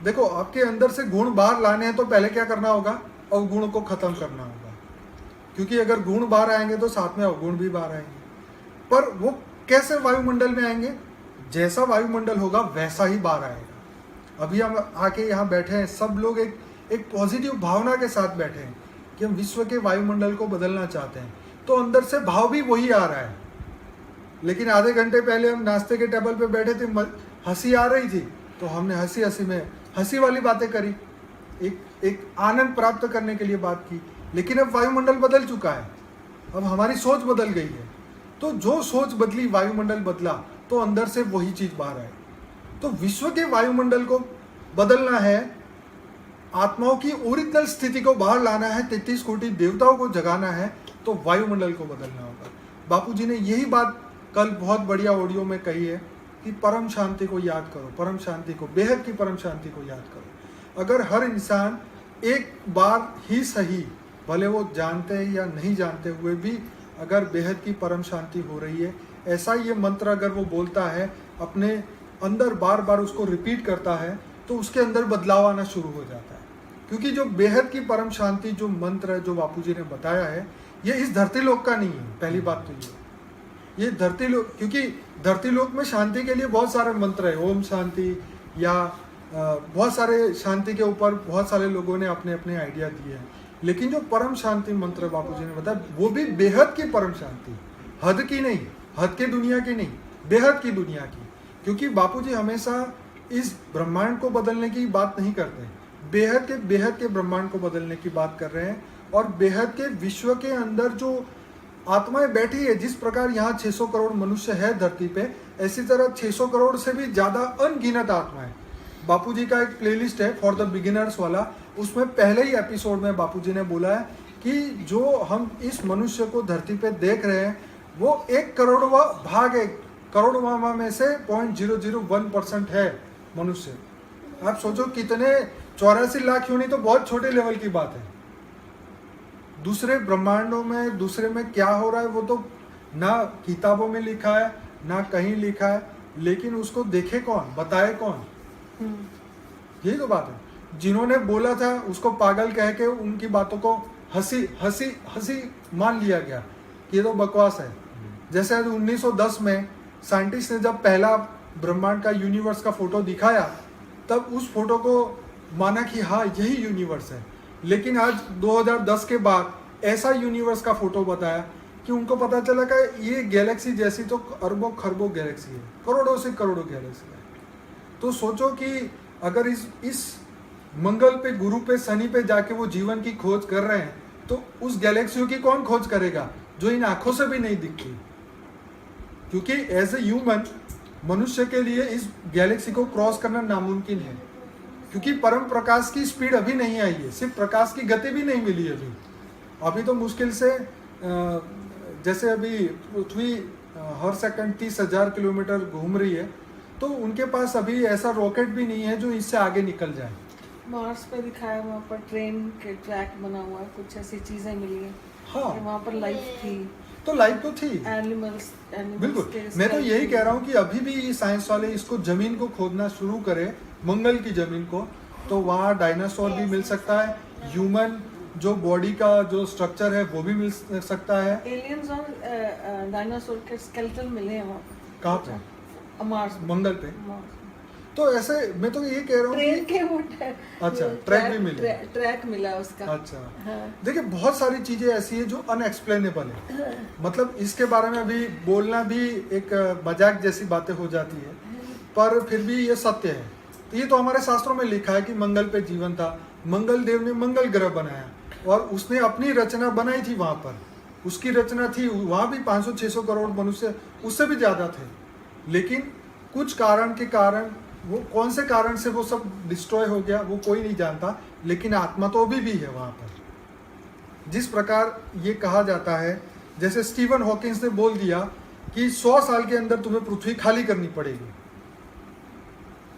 A: देखो, आपके अंदर से गुण बाहर लाने हैं तो पहले क्या करना होगा, अवगुण को खत्म करना होगा, क्योंकि अगर गुण बाहर आएंगे तो साथ में अवगुण भी बाहर आएंगे। पर वो कैसे वायुमंडल में आएंगे, जैसा वायुमंडल होगा वैसा ही बाहर आएगा। अभी हम आके यहाँ बैठे हैं, सब लोग एक पॉजिटिव भावना के साथ बैठे हैं कि हम विश्व के वायुमंडल को बदलना चाहते हैं, तो अंदर से भाव भी वही आ रहा है। लेकिन आधे घंटे पहले हम नाश्ते के टेबल पे बैठे थे, हंसी आ रही थी तो हमने हंसी हंसी में हंसी वाली बातें करी, एक आनंद प्राप्त करने के लिए बात की। लेकिन अब वायुमंडल बदल चुका है, अब हमारी सोच बदल गई है। तो जो सोच बदली, वायुमंडल बदला, तो अंदर से वही चीज बाहर आए। तो विश्व के वायुमंडल को बदलना है, आत्माओं की ओरिजिनल स्थिति को बाहर लाना है, 33 कोटि देवताओं को जगाना है, तो वायुमंडल को बदलना होगा। बापूजी ने यही बात कल बहुत बढ़िया ऑडियो में कही है कि परम शांति को याद करो, परम शांति को, बेहद की परम शांति को याद करो। अगर हर इंसान एक बार ही सही, भले वो जानते हैं या नहीं जानते हुए भी, अगर बेहद की परम शांति हो रही है, ऐसा ये मंत्र अगर वो बोलता है, अपने अंदर बार बार उसको रिपीट करता है, तो उसके अंदर बदलाव आना शुरू हो जाता है। क्योंकि जो बेहद की परम शांति जो मंत्र है, जो बापूजी ने बताया है, ये इस धरती लोक का नहीं है। पहली बात तो ये धरती लोक, क्योंकि धरती लोक में शांति के लिए बहुत सारे मंत्र है, ओम शांति या बहुत सारे शांति के ऊपर बहुत सारे लोगों ने अपने अपने आइडिया दिए हैं। लेकिन जो परम शांति मंत्र बापूजी ने बताया, वो भी बेहद की परम शांति, हद की नहीं, हद के दुनिया की नहीं, बेहद की दुनिया की। क्योंकि बापूजी हमेशा इस ब्रह्मांड को बदलने की बात नहीं करते, बेहद के ब्रह्मांड को बदलने की बात कर रहे हैं। और बेहद के विश्व के अंदर जो आत्माएं बैठी है, जिस प्रकार यहाँ 600 करोड़ मनुष्य है धरती पे, ऐसी तरह 600 करोड़ से भी ज्यादा अनगिनत आत्माएं। बापूजी का एक प्लेलिस्ट है फॉर द बिगिनर्स वाला, उसमें पहले ही एपिसोड में बापूजी ने बोला है कि जो हम इस मनुष्य को धरती पे देख रहे हैं, वो 1 करोड़वा भाग है, करोड़वा में से 0.001% है मनुष्य। आप सोचो कितने 84 लाख योनि, तो बहुत छोटे लेवल की बात है। दूसरे ब्रह्मांडों में, दूसरे में क्या हो रहा है वो तो ना किताबों में लिखा है, ना कहीं लिखा है, लेकिन उसको देखे कौन, बताए कौन, यही तो बात है। जिन्होंने बोला था उसको पागल कह के उनकी बातों को हंसी मान लिया गया कि ये तो बकवास है। जैसे 1910 में साइंटिस्ट ने जब पहला ब्रह्मांड का यूनिवर्स का फोटो दिखाया, तब उस फोटो को माना कि हाँ यही यूनिवर्स है। लेकिन आज 2010 के बाद ऐसा यूनिवर्स का फोटो बताया कि उनको पता चला कि ये गैलेक्सी जैसी तो अरबों खरबों गैलेक्सी है, करोड़ों से करोड़ों गैलेक्सी है। तो सोचो कि अगर इस मंगल पे, गुरु पे, शनि पे जाके वो जीवन की खोज कर रहे हैं, तो उस गैलेक्सियों की कौन खोज करेगा जो इन आंखों से भी नहीं दिखती। क्योंकि एज ए ह्यूमन, मनुष्य के लिए इस गैलेक्सी को क्रॉस करना नामुमकिन है, क्योंकि परम प्रकाश की स्पीड अभी नहीं आई है, सिर्फ प्रकाश की गति भी नहीं मिली अभी तो मुश्किल से जैसे अभी पृथ्वी हर सेकंड 30,000 किलोमीटर घूम रही है, तो उनके पास अभी ऐसा रॉकेट भी नहीं है जो इससे आगे निकल जाए।
B: मार्स पे दिखाया, वहाँ पर ट्रेन के ट्रैक बना हुआ है, कुछ ऐसी चीजें मिली है।
A: हाँ,
B: वहाँ पर लाइफ थी,
A: तो लाइफ तो थी,
B: एनिमल्स
A: बिल्कुल। मैं तो यही कह रहा हूँ कि अभी भी साइंस वाले इसको जमीन को खोदना शुरू करें, मंगल की जमीन को, तो वहाँ डायनासोर भी मिल सकता है, ह्यूमन जो बॉडी का जो स्ट्रक्चर है वो भी मिल सकता है।
B: एलियंस और डायनासोर के स्केलेटन मिले हैं वहाँ पर।
A: कहाँ पे?
B: मार्स,
A: मंगल पे। तो ऐसे मैं तो ये कह रहा हूँ
B: ट्रेन के वो
A: अच्छा ट्रैक भी मिले,
B: ट्रैक मिला उसका।
A: अच्छा
B: हाँ।
A: देखिए बहुत सारी चीजें ऐसी है जो अनएक्सप्लेनेबल है। हाँ। मतलब इसके बारे में अभी बोलना भी एक मजाक जैसी बातें हो जाती है, पर फिर भी ये सत्य है। तो ये तो हमारे शास्त्रों में लिखा है कि मंगल पे जीवन था, मंगल देव ने मंगल ग्रह बनाया और उसने अपनी रचना बनाई थी। वहां पर उसकी रचना थी, वहां भी 500-600 करोड़ मनुष्य, उससे भी ज्यादा थे। लेकिन कुछ कारण के कारण, वो कौन से कारण से वो सब डिस्ट्रॉय हो गया वो कोई नहीं जानता, लेकिन आत्मा तो अभी भी है वहां पर। जिस प्रकार ये कहा जाता है, जैसे स्टीवन हॉकिंस ने बोल दिया कि 100 साल के अंदर तुम्हें पृथ्वी खाली करनी पड़ेगी,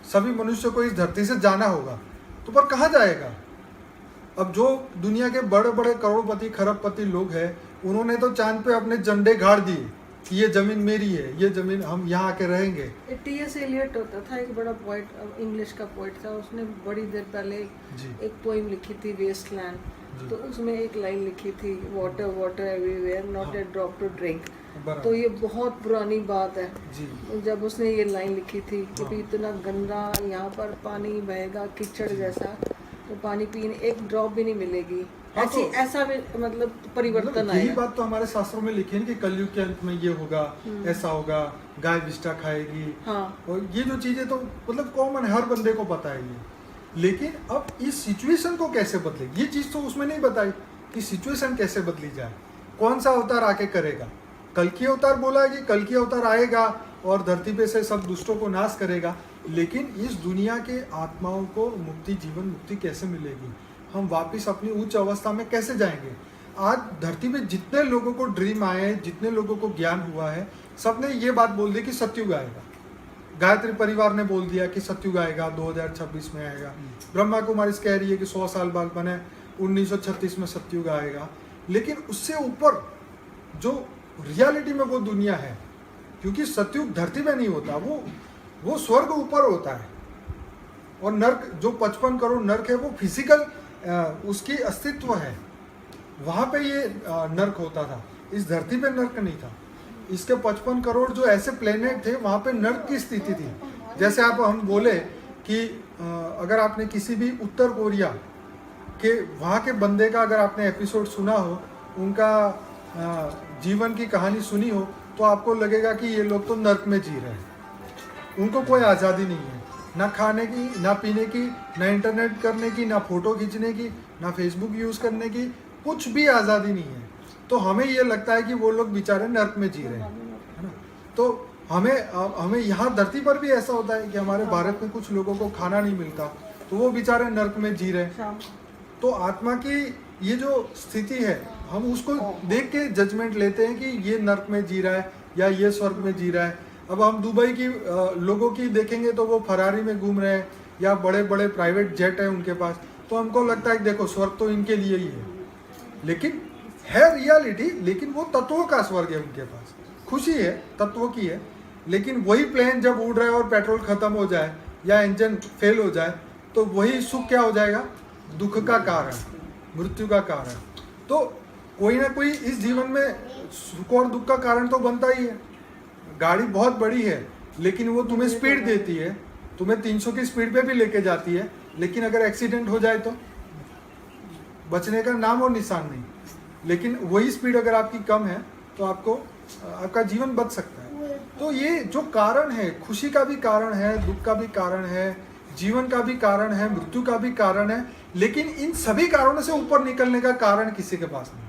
A: सभी मनुष्य को इस धरती से जाना होगा। तो पर कहाँ जाएगा? अब जो दुनिया के बड़े बड़े करोड़पति खरबपति लोग हैं, उन्होंने तो चांद पे अपने झंडे गाड़ दिए कि ये जमीन मेरी है, ये जमीन हम यहाँ आके रहेंगे।
B: टी.एस. एलियट होता था, एक बड़ा पोइट, इंग्लिश का पोइट था। उसने बड़ी देर पहले एक पोइम लिखी थी, वेस्टलैंड। तो उसमें एक लाइन लिखी थी, water water everywhere, not a drop to drink. तो ये बहुत पुरानी बात है जी। जब उसने ये लाइन लिखी थी कि इतना गंदा यहाँ पर पानी बहेगा, कीचड़ जैसा, तो पानी पीने एक ड्रॉप भी नहीं मिलेगी। ऐसी तो, ऐसा भी मतलब परिवर्तन आया।
A: यही बात तो हमारे शास्त्रों में लिखी है कि कलयुग के अंत में ये होगा, ऐसा होगा, गाय विष्ठा खाएगी। हाँ। और ये जो चीजें तो मतलब कॉमन है, हर बंदे को पता है ये। लेकिन अब इस सिचुएशन को कैसे बदलेगी, ये चीज तो उसमें नहीं बताई कि सिचुएशन कैसे बदली जाए, कौन सा अवतार आके करेगा। कल्कि अवतार बोला है कि कल्कि अवतार आएगा और धरती पे से सब दुष्टों को नाश करेगा। लेकिन इस दुनिया के आत्माओं को मुक्ति, जीवन मुक्ति कैसे मिलेगी? हम वापस अपनी उच्च अवस्था में कैसे जाएंगे? आज धरती पे जितने लोगों को ड्रीम आए हैं, जितने लोगों को ज्ञान हुआ है, सबने ये बात बोल दी कि सतयुग आएगा। गायत्री परिवार ने बोल दिया कि सतयुग आएगा, 2026 में आएगा। ब्रह्मा कुमारी कह रही है कि 100 साल बाद बने 1936 में सतयुग आएगा। लेकिन उससे ऊपर जो रियलिटी में वो दुनिया है, क्योंकि सतयुग धरती में नहीं होता, वो स्वर्ग ऊपर होता है। और नर्क जो 55 करोड़ नर्क है वो फिजिकल उसकी अस्तित्व है, वहां पे ये नर्क होता था। इस धरती पे नर्क नहीं था। इसके 55 करोड़ जो ऐसे प्लेनेट थे वहां पे नर्क की स्थिति थी। जैसे आप हम बोले कि अगर आपने किसी भी उत्तर कोरिया के वहाँ के बंदे का अगर आपने एपिसोड सुना हो, उनका जीवन की कहानी सुनी हो, तो आपको लगेगा कि ये लोग तो नर्क में जी रहे हैं। उनको कोई आज़ादी नहीं है, ना खाने की, ना पीने की, ना इंटरनेट करने की, ना फोटो खींचने की, ना फेसबुक यूज़ करने की, कुछ भी आज़ादी नहीं है। तो हमें ये लगता है कि वो लोग बेचारे नर्क में जी रहे हैं, है ना। तो हमें यहाँ धरती पर भी ऐसा होता है कि हमारे भारत में कुछ लोगों को खाना नहीं मिलता, तो वो बेचारे नर्क में जी रहे हैं। तो आत्मा की ये जो स्थिति है, हम उसको देख के जजमेंट लेते हैं कि ये नर्क में जी रहा है या ये स्वर्ग में जी रहा है। अब हम दुबई की लोगों की देखेंगे तो वो फरारी में घूम रहे हैं या बड़े बड़े प्राइवेट जेट है उनके पास, तो हमको लगता है कि देखो स्वर्ग तो इनके लिए ही है। लेकिन है रियलिटी, लेकिन वो तत्वों का स्वर्ग है उनके पास। खुशी है तत्वों की है, लेकिन वही प्लेन जब उड़ रहा है और पेट्रोल खत्म हो जाए या इंजन फेल हो जाए, तो वही सुख क्या हो जाएगा? दुख का कारण, मृत्यु का कारण। तो कोई ना कोई इस जीवन में सुख और दुख का कारण तो बनता ही है। गाड़ी बहुत बड़ी है लेकिन वो तुम्हें स्पीड देती है, तुम्हें 300 की स्पीड पे भी लेके जाती है, लेकिन अगर एक्सीडेंट हो जाए तो बचने का नाम और निशान नहीं। लेकिन वही स्पीड अगर आपकी कम है तो आपका जीवन बच सकता है। तो ये जो कारण है, खुशी का भी कारण है, दुख का भी कारण है, जीवन का भी कारण है, मृत्यु का भी कारण है, लेकिन इन सभी कारणों से ऊपर निकलने का कारण किसी के पास नहीं।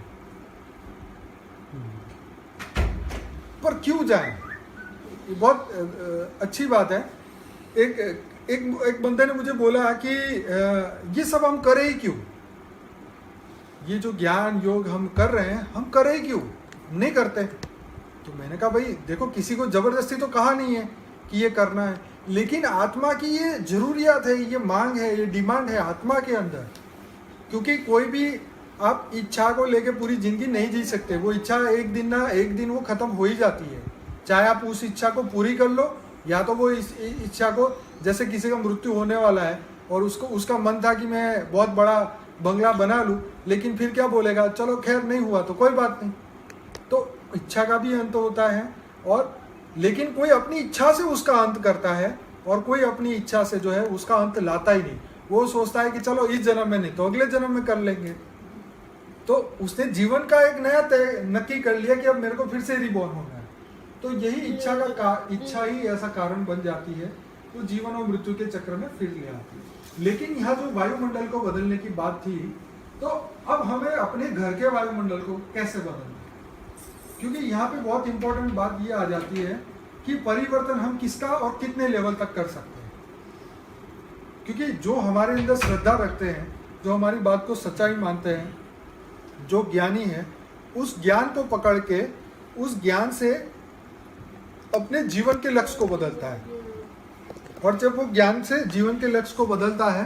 A: पर क्यों जाएं? बहुत अच्छी बात है। एक बंदे ने मुझे बोला कि ये सब हम करें ही क्यों? ये जो ज्ञान योग हम कर रहे हैं, हम करें ही क्यों? नहीं करते। तो मैंने कहा भाई देखो, किसी को जबरदस्ती तो कहा नहीं है कि ये करना है, लेकिन आत्मा की ये जरूरियात है, ये मांग है, ये डिमांड है आत्मा के अंदर। क्योंकि कोई भी आप इच्छा को लेके पूरी जिंदगी नहीं जी सकते। वो इच्छा एक दिन ना एक दिन वो खत्म हो ही जाती है। चाहे आप उस इच्छा को पूरी कर लो, या तो वो इस इच्छा को, जैसे किसी का मृत्यु होने वाला है और उसका मन था कि मैं बहुत बड़ा बंगला बना लूं, लेकिन फिर क्या बोलेगा, चलो खैर नहीं हुआ तो कोई बात नहीं। तो इच्छा का भी अंत होता है, और लेकिन कोई अपनी इच्छा से उसका अंत करता है और कोई अपनी इच्छा से जो है उसका अंत लाता ही नहीं। वो सोचता है कि चलो इस जन्म में नहीं तो अगले जन्म में कर लेंगे। तो उसने जीवन का एक नया तय नक्की कर लिया कि अब मेरे को फिर से रिबॉर्न होना है। तो यही इच्छा ही ऐसा कारण बन जाती है, तो जीवन और मृत्यु के चक्र में फिर ले आती है। लेकिन यहाँ जो वायुमंडल को बदलने की बात थी, तो अब हमें अपने घर के वायुमंडल को कैसे बदलना? क्योंकि यहाँ पे बहुत इंपॉर्टेंट बात ये आ जाती है कि परिवर्तन हम किसका और कितने लेवल तक कर सकते हैं। क्योंकि जो हमारे अंदर श्रद्धा रखते हैं, जो हमारी बात को सच्चाई मानते हैं, जो ज्ञानी है, उस ज्ञान को पकड़ के उस ज्ञान से अपने जीवन के लक्ष्य को बदलता है। और जब वो ज्ञान से जीवन के लक्ष्य को बदलता है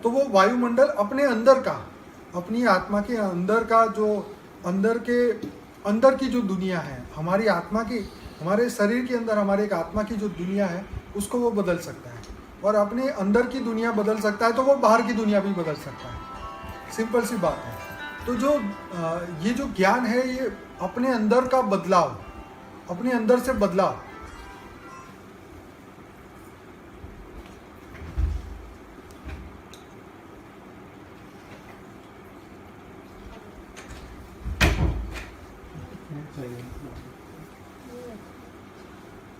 A: तो वो वायुमंडल अपने अंदर का, अपनी आत्मा के अंदर का, जो अंदर की जो दुनिया है, हमारी आत्मा की, हमारे शरीर के अंदर हमारे एक आत्मा की जो दुनिया है, उसको वो बदल सकता है। और अपने अंदर की दुनिया बदल सकता है तो वो बाहर की दुनिया भी बदल सकता है। सिंपल सी बात है। तो जो ये जो ज्ञान है, ये अपने अंदर का बदलाव, अपने अंदर से बदलाव।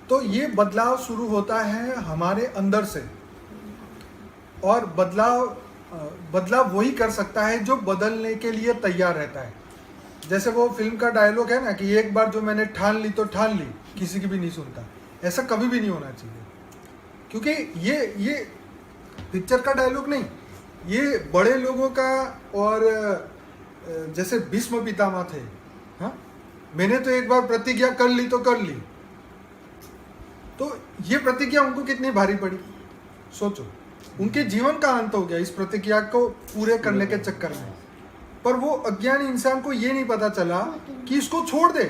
A: तो ये बदलाव शुरू होता है हमारे अंदर से, और बदलाव वही कर सकता है जो बदलने के लिए तैयार रहता है। जैसे वो फिल्म का डायलॉग है ना कि एक बार जो मैंने ठान ली तो ठान ली, किसी की भी नहीं सुनता। ऐसा कभी भी नहीं होना चाहिए, क्योंकि ये पिक्चर का डायलॉग नहीं, ये बड़े लोगों का। और जैसे भीष्म पितामह थे, हाँ, मैंने तो एक बार प्रतिज्ञा कर ली तो कर ली, तो ये प्रतिज्ञा उनको कितनी भारी पड़ी, सोचो। उनके जीवन का अंत हो गया इस प्रतिज्ञा को पूरे करने के चक्कर में। पर वो अज्ञानी इंसान को ये नहीं पता चला कि इसको छोड़ दे।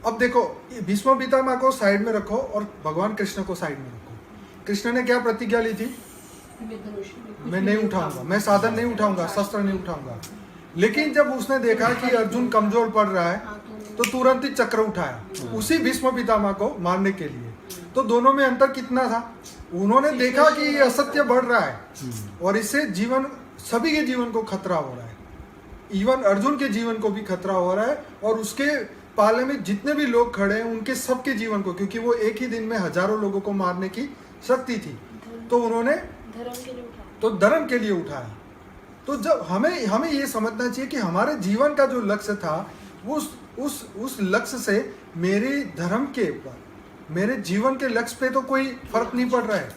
A: अब देखो, भीष्म पितामह को साइड में रखो और भगवान कृष्ण को साइड में रखो। कृष्ण ने क्या प्रतिज्ञा ली थी? मैं नहीं उठाऊंगा, मैं साधन नहीं उठाऊंगा, शस्त्र नहीं उठाऊंगा। लेकिन जब उसने देखा कि अर्जुन कमजोर पड़ रहा है तो तुरंत ही चक्र उठाया उसी भीष्म पितामह को मारने के लिए। तो दोनों में अंतर कितना था? उन्होंने देखा कि ये असत्य बढ़ रहा है और इससे सभी के जीवन को खतरा हो रहा है, इवन अर्जुन के जीवन को भी खतरा हो रहा है, और उसके पाले में जितने भी लोग खड़े हैं उनके सबके जीवन को, क्योंकि वो एक ही दिन में हजारों लोगों को मारने की शक्ति थी। तो उन्होंने धर्म के लिए उठाया। तो जब हमें ये समझना चाहिए कि हमारे जीवन का जो लक्ष्य था, वो उस लक्ष्य से मेरे धर्म के ऊपर, मेरे जीवन के लक्ष्य पे तो कोई फर्क नहीं पड़ रहा है।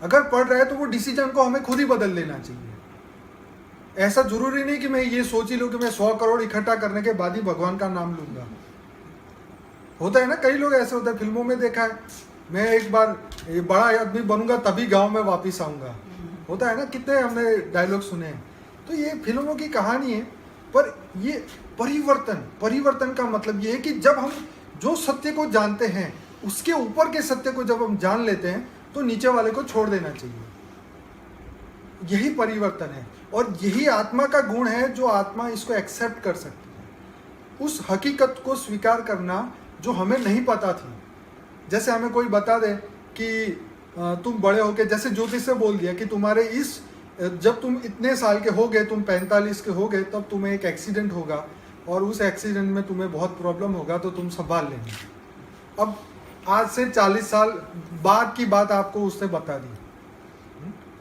A: अगर पड़ रहा है तो वो डिसीजन को हमें खुद ही बदल लेना चाहिए। ऐसा जरूरी नहीं कि मैं ये सोच ही लूँ कि मैं 100 करोड़ इकट्ठा करने के बाद ही भगवान का नाम लूंगा। होता है ना, कई लोग ऐसे होते हैं, फिल्मों में देखा है, मैं एक बार ये बड़ा आदमी बनूंगा तभी गांव में वापस आऊंगा। होता है ना, कितने हमने डायलॉग सुने हैं। तो ये फिल्मों की कहानी है, पर ये परिवर्तन का मतलब ये है कि जब हम जो सत्य को जानते हैं उसके ऊपर के सत्य को जब हम जान लेते हैं तो नीचे वाले को छोड़ देना चाहिए। यही परिवर्तन है और यही आत्मा का गुण है जो आत्मा इसको एक्सेप्ट कर सकती है। उस हकीकत को स्वीकार करना जो हमें नहीं पता थी। जैसे हमें कोई बता दे कि तुम बड़े होके, जैसे ज्योतिष से बोल दिया कि तुम्हारे इस, जब तुम इतने साल के हो गए, तुम 45 के हो गए, तब तुम्हें एक एक्सीडेंट होगा और उस एक्सीडेंट में तुम्हें बहुत प्रॉब्लम होगा, तो तुम संभाल लेंगे। अब आज से 40 साल बाद की बात आपको उसने बता दी।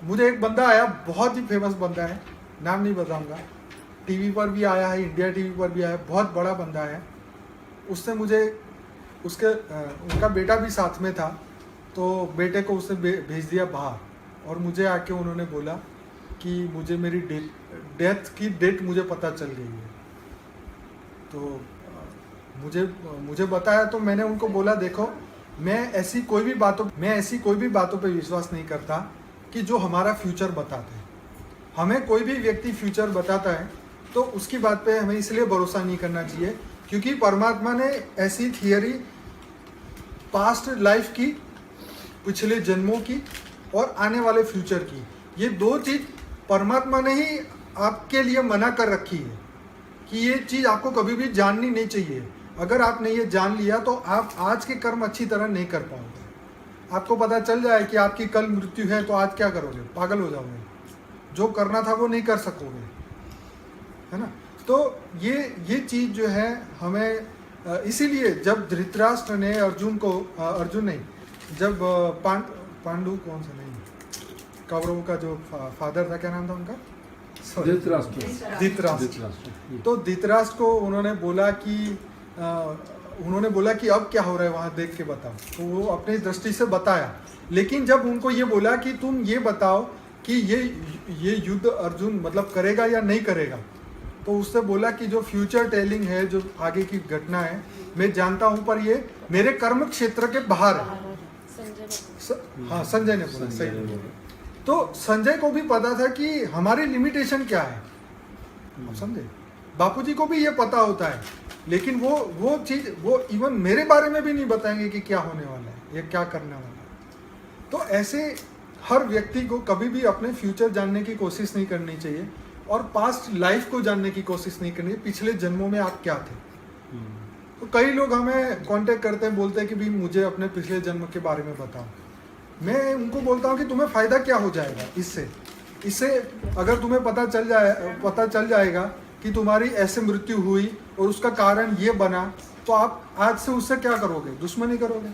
A: मुझे एक बंदा आया, बहुत ही फेमस बंदा है, नाम नहीं बताऊंगा, टीवी पर भी आया है, इंडिया टीवी पर भी आया है, बहुत बड़ा बंदा है। उसने मुझे उनका बेटा भी साथ में था, तो बेटे को उसने भेज दिया बाहर और मुझे आके उन्होंने बोला कि मुझे मेरी डेथ की डेट मुझे पता चल गई है। तो मुझे बताया, तो मैंने उनको बोला देखो, मैं ऐसी कोई भी बातों पे विश्वास नहीं करता कि जो हमारा फ्यूचर बताते हैं। हमें कोई भी व्यक्ति फ्यूचर बताता है तो उसकी बात पे हमें इसलिए भरोसा नहीं करना चाहिए क्योंकि परमात्मा ने ऐसी थियरी पास्ट लाइफ की, पिछले जन्मों की और आने वाले फ्यूचर की, ये दो चीज़ परमात्मा ने ही आपके लिए मना कर रखी है कि ये चीज़ आपको कभी भी जाननी नहीं चाहिए। अगर आपने ये जान लिया तो आप आज के कर्म अच्छी तरह नहीं कर पाओगे। आपको पता चल जाए कि आपकी कल मृत्यु है तो आज क्या करोगे, पागल हो जाओगे, जो करना था वो नहीं कर सकोगे, है ना। तो ये चीज़ जो है हमें, इसीलिए जब धृतराष्ट्र ने अर्जुन नहीं, जब पांडु कौन सा नहीं, कौरवों का जो फादर था, क्या नाम था उनका, धृतराष्ट्र। तो धृतराष्ट्र को उन्होंने बोला कि अब क्या हो रहा है वहाँ देख के बताओ। तो वो अपनी दृष्टि से बताया, लेकिन जब उनको ये बोला कि तुम ये बताओ कि ये युद्ध अर्जुन मतलब करेगा या नहीं करेगा, तो उससे बोला कि जो फ्यूचर टेलिंग है, जो आगे की घटना है, मैं जानता हूँ पर ये मेरे कर्म क्षेत्र के बाहर है। हाँ, संजय ने बोला, सही। तो संजय को भी पता था कि हमारी लिमिटेशन क्या है, आप समझे। बापूजी को भी ये पता होता है, लेकिन वो चीज़ वो इवन मेरे बारे में भी नहीं बताएंगे कि क्या होने वाला है, ये क्या करने वाला है। तो ऐसे हर व्यक्ति को कभी भी अपने फ्यूचर जानने की कोशिश नहीं करनी चाहिए और पास्ट लाइफ को जानने की कोशिश नहीं करनी चाहिए, पिछले जन्मों में आप क्या थे। तो कई लोग हमें कांटेक्ट करते हैं, बोलते हैं कि भाई मुझे अपने पिछले जन्म के बारे में बताओ। मैं उनको बोलता हूँ कि तुम्हें फ़ायदा क्या हो जाएगा इससे अगर तुम्हें पता चल जाएगा कि तुम्हारी ऐसे मृत्यु हुई और उसका कारण ये बना, तो आप आज से उससे क्या करोगे, दुश्मनी करोगे।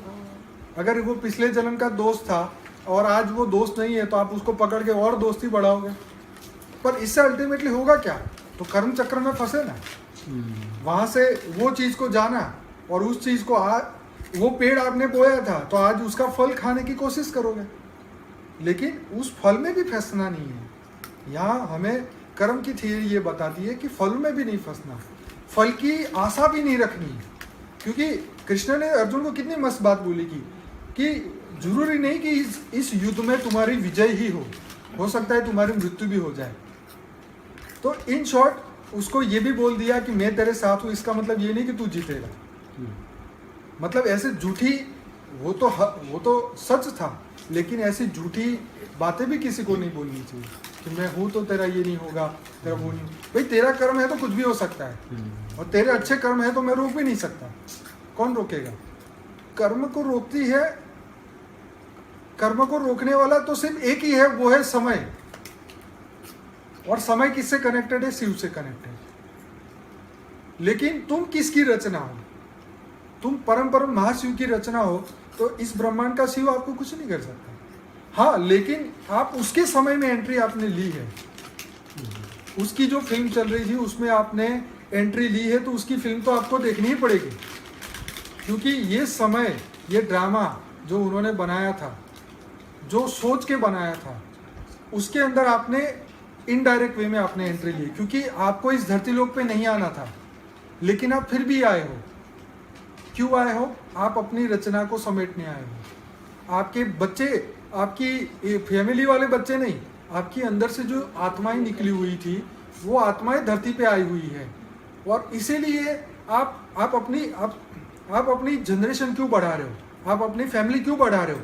A: अगर वो पिछले जन्म का दोस्त था और आज वो दोस्त नहीं है, तो आप उसको पकड़ के और दोस्ती बढ़ाओगे। पर इससे अल्टीमेटली होगा क्या, तो कर्म चक्र में फंसे ना। वहाँ से वो चीज़ को जाना और उस चीज़ को वो पेड़ आपने बोया था तो आज उसका फल खाने की कोशिश करोगे, लेकिन उस फल में भी फंसना नहीं है। यहाँ हमें कर्म की थियरी ये बताती है कि फल में भी नहीं फंसना, फल की आशा भी नहीं रखनी है। क्योंकि कृष्ण ने अर्जुन को कितनी मस्त बात बोली कि जरूरी नहीं कि इस युद्ध में तुम्हारी विजय ही हो सकता है तुम्हारी मृत्यु भी हो जाए। तो इन शॉर्ट उसको ये भी बोल दिया कि मैं तेरे साथ हूँ, इसका मतलब ये नहीं कि तू जीतेगा। मतलब ऐसे झूठी, वो तो सच था, लेकिन ऐसी झूठी बातें भी किसी को नहीं बोलनी चाहिए कि मैं हूँ तो तेरा ये नहीं होगा, तेरा वो नहीं। भाई तेरा कर्म है तो कुछ भी हो सकता है, और तेरे अच्छे कर्म है तो मैं रोक भी नहीं सकता। कौन रोकेगा? कर्म को रोकती है, कर्म को रोकने वाला तो सिर्फ एक ही है, वो है समय। और समय किससे कनेक्टेड है? शिव से कनेक्टेड। लेकिन तुम किसकी रचना हो? तुम परम महाशिव की रचना हो, तो इस ब्रह्मांड का शिव आपको कुछ नहीं कर सकता। हाँ, लेकिन आप उसके समय में एंट्री आपने ली है, उसकी जो फिल्म चल रही थी उसमें आपने एंट्री ली है, तो उसकी फिल्म तो आपको देखनी ही पड़ेगी। क्योंकि ये समय, ये ड्रामा जो उन्होंने बनाया था, जो सोच के बनाया था, उसके अंदर आपने इनडायरेक्ट वे में आपने एंट्री ली। क्योंकि आपको इस धरती लोक पे नहीं आना था, लेकिन आप फिर भी आए हो। क्यों आए हो? आप अपनी रचना को समेटने आए हो। आपके बच्चे, आपकी फैमिली वाले बच्चे नहीं, आपकी अंदर से जो आत्माएं निकली हुई थी, वो आत्माएं धरती पे आई हुई है। और इसीलिए आप अपनी जनरेशन क्यों बढ़ा रहे हो? आप अपनी फैमिली क्यों बढ़ा रहे हो?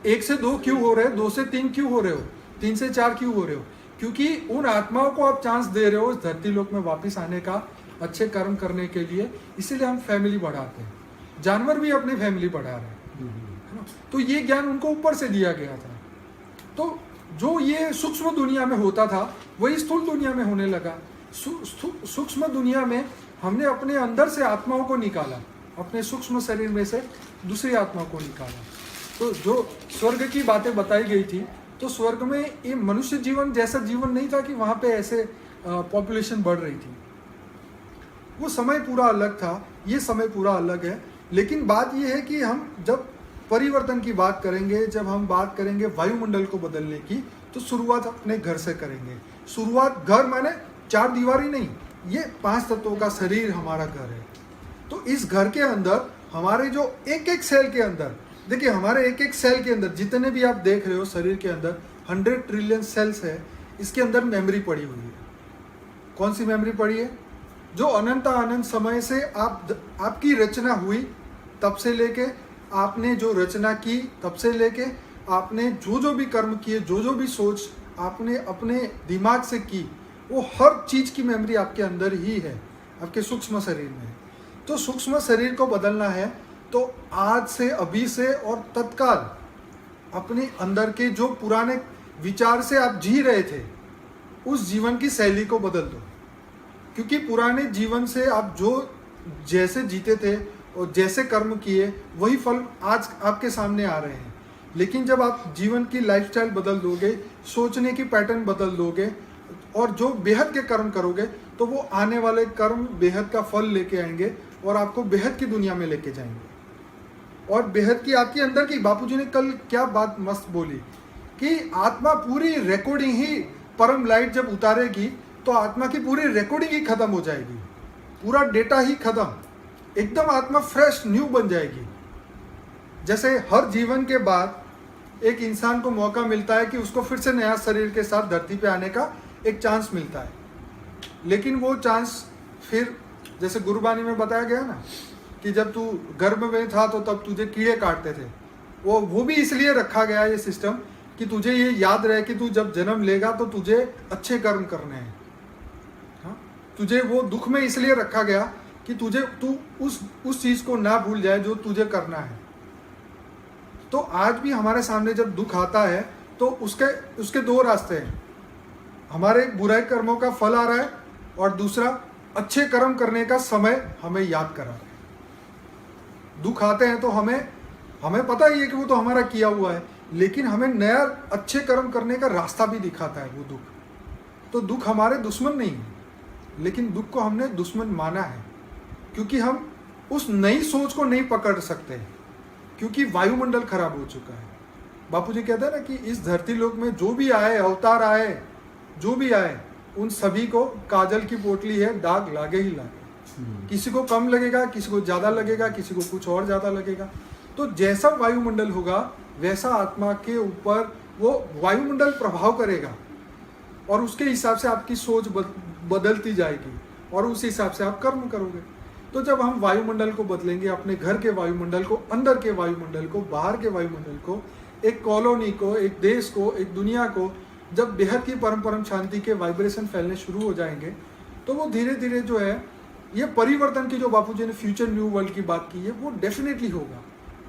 A: 1 से 2 क्यों हो रहे हो? 2 से 3 क्यों हो रहे हो? 3 से 4 क्यों हो रहे हो? क्योंकि उन आत्माओं को आप चांस दे रहे हो इस धरती लोक में वापस आने का, अच्छे कर्म करने के लिए। इसीलिए हम फैमिली बढ़ाते हैं। जानवर भी अपनी फैमिली बढ़ा रहे हैं, है ना। तो ये ज्ञान उनको ऊपर से दिया गया था। तो जो ये सूक्ष्म दुनिया में होता था वही स्थूल दुनिया में होने लगा। सूक्ष्म दुनिया में हमने अपने अंदर से आत्माओं को निकाला, अपने सूक्ष्म शरीर में से दूसरी आत्माओं को निकाला। तो जो स्वर्ग की बातें बताई गई थी, तो स्वर्ग में ये मनुष्य जीवन जैसा जीवन नहीं था कि वहाँ पे ऐसे पॉपुलेशन बढ़ रही थी। वो समय पूरा अलग था, ये समय पूरा अलग है। लेकिन बात ये है कि हम जब परिवर्तन की बात करेंगे, जब हम बात करेंगे वायुमंडल को बदलने की, तो शुरुआत अपने घर से करेंगे। शुरुआत घर माने 4 दीवारी नहीं, ये 5 तत्वों का शरीर हमारा घर है। तो इस घर के अंदर हमारे जो एक एक सेल के अंदर, देखिए हमारे एक एक सेल के अंदर जितने भी आप देख रहे हो शरीर के अंदर 100 ट्रिलियन सेल्स है, इसके अंदर मेमोरी पड़ी हुई है। कौन सी मेमोरी पड़ी है? जो अनंत अनंत समय से आपकी रचना हुई तब से लेके आपने जो रचना की तब से लेके आपने जो भी कर्म किए, जो भी सोच आपने अपने दिमाग से की, वो हर चीज की मेमोरी आपके अंदर ही है, आपके सूक्ष्म शरीर में। तो सूक्ष्म शरीर को बदलना है तो आज से, अभी से और तत्काल अपने अंदर के जो पुराने विचार से आप जी रहे थे उस जीवन की शैली को बदल दो। क्योंकि पुराने जीवन से आप जो जैसे जीते थे और जैसे कर्म किए वही फल आज आपके सामने आ रहे हैं। लेकिन जब आप जीवन की लाइफस्टाइल बदल दोगे, सोचने की पैटर्न बदल दोगे और जो बेहद के कर्म करोगे, तो वो आने वाले कर्म बेहद का फल लेके आएंगे और आपको बेहद की दुनिया में लेके जाएंगे। और बेहद की आपके अंदर की, बापूजी ने कल क्या बात मस्त बोली कि आत्मा पूरी रिकॉर्डिंग ही परम लाइट जब उतारेगी तो आत्मा की पूरी रिकॉर्डिंग ही खत्म हो जाएगी, पूरा डेटा ही खत्म, एकदम आत्मा फ्रेश न्यू बन जाएगी। जैसे हर जीवन के बाद एक इंसान को मौका मिलता है कि उसको फिर से नया शरीर के साथ धरती पे आने का एक चांस मिलता है, लेकिन वो चांस फिर जैसे गुरबानी में बताया गया ना कि जब तू गर्भ में था तो तब तुझे कीड़े काटते थे, वो भी इसलिए रखा गया ये सिस्टम कि तुझे ये याद रहे कि तू जब जन्म लेगा तो तुझे अच्छे कर्म करने हैं। हाँ? तुझे वो दुख में इसलिए रखा गया कि तू उस चीज को ना भूल जाए जो तुझे करना है। तो आज भी हमारे सामने जब दुख आता है तो उसके 2 रास्ते हैं। हमारे बुराई कर्मों का फल आ रहा है और दूसरा अच्छे कर्म करने का समय हमें याद करा रहा है। दुख आते हैं तो हमें पता ही है कि वो तो हमारा किया हुआ है, लेकिन हमें नया अच्छे कर्म करने का रास्ता भी दिखाता है वो दुख। तो दुख हमारे दुश्मन नहीं है, लेकिन दुख को हमने दुश्मन माना है क्योंकि हम उस नई सोच को नहीं पकड़ सकते, क्योंकि वायुमंडल खराब हो चुका है। बापूजी कहते हैं ना कि इस धरती लोक में जो भी आए, अवतार आए, जो भी आए, उन सभी को काजल की पोटली है, दाग लागे ही लागे। किसी को कम लगेगा, किसी को ज्यादा लगेगा, किसी को कुछ और ज्यादा लगेगा। तो जैसा वायुमंडल होगा वैसा आत्मा के ऊपर वो वायुमंडल प्रभाव करेगा और उसके हिसाब से आपकी सोच बदलती जाएगी और उस हिसाब से आप कर्म करोगे। तो जब हम वायुमंडल को बदलेंगे, अपने घर के वायुमंडल को, अंदर के वायुमंडल को, बाहर के वायुमंडल को, एक कॉलोनी को, एक देश को, एक दुनिया को, जब बेहद की परम शांति के वाइब्रेशन फैलने शुरू हो जाएंगे तो वो धीरे धीरे जो है ये परिवर्तन की जो बापूजी ने फ्यूचर न्यू वर्ल्ड की बात की है वो डेफिनेटली होगा।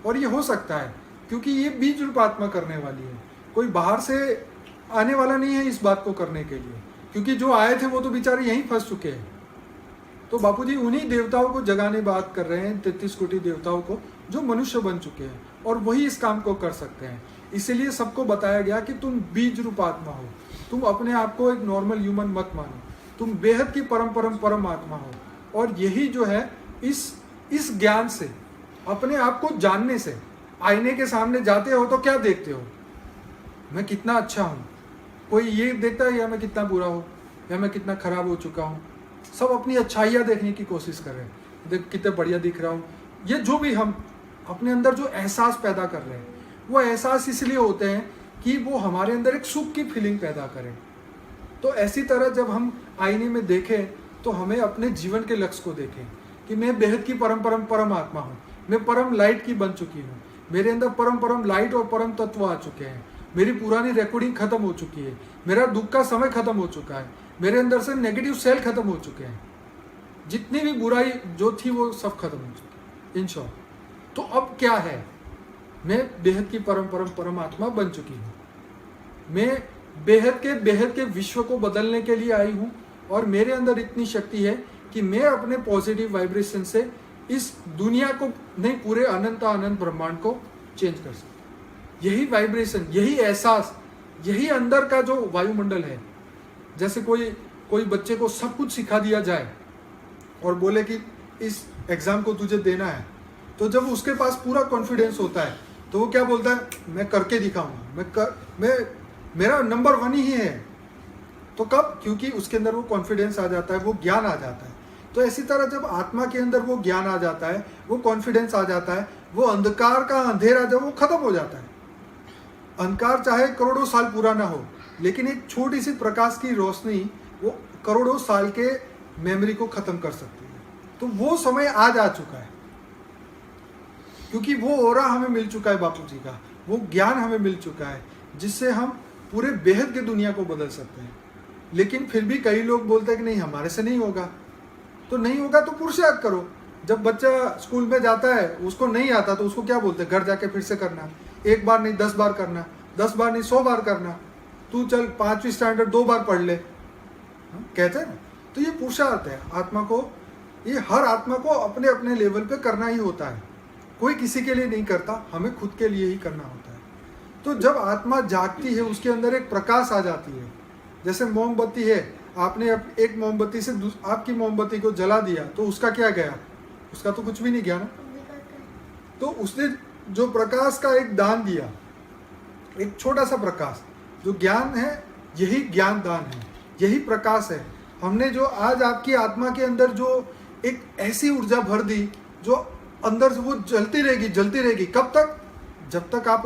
A: और ये हो सकता है क्योंकि ये बीज रूप आत्मा करने वाली है, कोई बाहर से आने वाला नहीं है इस बात को करने के लिए, क्योंकि जो आए थे वो तो बेचारे यहीं फंस चुके हैं। तो बापूजी उन्हीं देवताओं को जगाने बात कर रहे हैं, 33 कोटि देवताओं को जो मनुष्य बन चुके हैं और वही इस काम को कर सकते हैं। इसीलिए सबको बताया गया कि तुम बीज रूप आत्मा हो, तुम अपने आप को एक नॉर्मल ह्यूमन मत मानो, तुम बेहद की परम आत्मा हो। और यही जो है इस ज्ञान से, अपने आप को जानने से, आईने के सामने जाते हो तो क्या देखते हो? मैं कितना अच्छा हूँ। कोई ये देखता है या मैं कितना बुरा हूँ या मैं कितना खराब हो चुका हूँ। सब अपनी अच्छाइयाँ देखने की कोशिश कर रहे हैं, देख कितने बढ़िया दिख रहा हूँ। ये जो भी हम अपने अंदर जो एहसास पैदा कर रहे हैं वो एहसास इसलिए होते हैं कि वो हमारे अंदर एक सुख की फीलिंग पैदा करें। तो ऐसी तरह जब हम आईने में देखें तो हमें अपने जीवन के लक्ष्य को देखें कि मैं बेहद की परम आत्मा हूँ, मैं परम लाइट की बन चुकी हूँ, मेरे अंदर परम लाइट और परम तत्व आ चुके हैं, मेरी पुरानी रिकॉर्डिंग खत्म हो चुकी है, मेरा दुख का समय खत्म हो चुका है, मेरे अंदर से नेगेटिव सेल खत्म हो चुके हैं, जितनी भी बुराई जो थी वो सब खत्म हो चुकी, इन शॉर्ट। तो अब क्या है, मैं बेहद की परमात्मा बन चुकी हूँ, मैं बेहद के विश्व को बदलने के लिए आई हूँ, और मेरे अंदर इतनी शक्ति है कि मैं अपने पॉजिटिव वाइब्रेशन से इस दुनिया को नहीं, पूरे अनंत ब्रह्मांड को चेंज कर सकता। यही वाइब्रेशन, यही एहसास, यही अंदर का जो वायुमंडल है। जैसे कोई बच्चे को सब कुछ सिखा दिया जाए और बोले कि इस एग्जाम को तुझे देना है, तो जब उसके पास पूरा कॉन्फिडेंस होता है तो वो क्या बोलता है, मैं करके दिखाऊंगा, मेरा नंबर 1 ही है। तो कब? क्योंकि उसके अंदर वो कॉन्फिडेंस आ जाता है, वो ज्ञान आ जाता है। तो इसी तरह जब आत्मा के अंदर वो ज्ञान आ जाता है, वो कॉन्फिडेंस आ जाता है, वो अंधकार का अंधेरा जब वो खत्म हो जाता है, अंधकार चाहे करोड़ों साल पूरा ना हो, लेकिन एक छोटी सी प्रकाश की रोशनी वो करोड़ों साल के मेमोरी को खत्म कर सकती है। तो वो समय आज आ चुका है, क्योंकि वो ऑरा हमें मिल चुका है बापू जी का, वो ज्ञान हमें मिल चुका है, जिससे हम पूरे बेहद के दुनिया को बदल सकते हैं। लेकिन फिर भी कई लोग बोलते हैं कि नहीं, हमारे से नहीं होगा। तो नहीं होगा तो पुरुषार्थ करो। जब बच्चा स्कूल में जाता है, उसको नहीं आता तो उसको क्या बोलते हैं, घर जाके फिर से करना, 1 बार नहीं 10 बार करना, 10 बार नहीं 100 बार करना, तू चल 5वीं स्टैंडर्ड 2 बार पढ़ ले, कहते हैं ना। तो ये पुरुषार्थ है आत्मा को, ये हर आत्मा को अपने अपने लेवल पे करना ही होता है। कोई किसी के लिए नहीं करता, हमें खुद के लिए ही करना होता है। तो जब आत्मा जागती है, उसके अंदर एक प्रकाश आ जाती है। जैसे मोमबत्ती है, आपने एक मोमबत्ती से आपकी मोमबत्ती को जला दिया तो उसका क्या गया, उसका तो कुछ भी नहीं गया ना। तो उसने जो प्रकाश का एक दान दिया, एक छोटा सा प्रकाश, जो ज्ञान है, यही ज्ञान दान है, यही प्रकाश है। हमने जो आज आपकी आत्मा के अंदर जो एक ऐसी ऊर्जा भर दी, जो अंदर से वो जलती रहेगी। कब तक? जब तक आप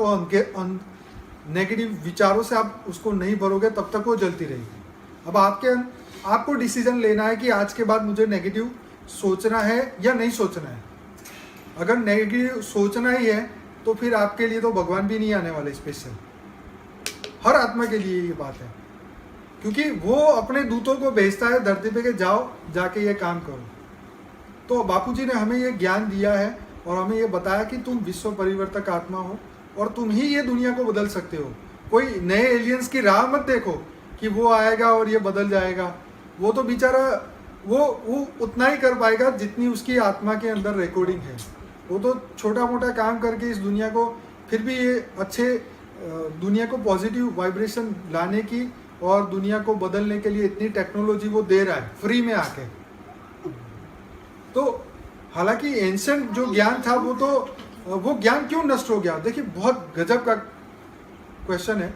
A: नेगेटिव विचारों से आप उसको नहीं भरोगे, तब तक वो जलती रहेगी। अब आपको डिसीजन लेना है कि आज के बाद मुझे नेगेटिव सोचना है या नहीं सोचना है। अगर नेगेटिव सोचना ही है तो फिर आपके लिए तो भगवान भी नहीं आने वाले स्पेशल। हर आत्मा के लिए ये बात है, क्योंकि वो अपने दूतों को भेजता है धरती पे के जाओ जाके ये काम करो। तो बापूजी ने हमें ये ज्ञान दिया है और हमें ये बताया कि तुम विश्व परिवर्तक आत्मा हो और तुम ही ये दुनिया को बदल सकते हो। कोई नए एलियंस की राह मत देखो कि वो आएगा और ये बदल जाएगा। वो तो बेचारा वो उतना ही कर पाएगा जितनी उसकी आत्मा के अंदर रिकॉर्डिंग है। वो तो छोटा मोटा काम करके इस दुनिया को, फिर भी ये अच्छे दुनिया को पॉजिटिव वाइब्रेशन लाने की और दुनिया को बदलने के लिए इतनी टेक्नोलॉजी वो दे रहा है फ्री में आके। तो हालांकि एंशिएंट जो ज्ञान था वो ज्ञान क्यों नष्ट हो गया? देखिए, बहुत गजब का क्वेश्चन है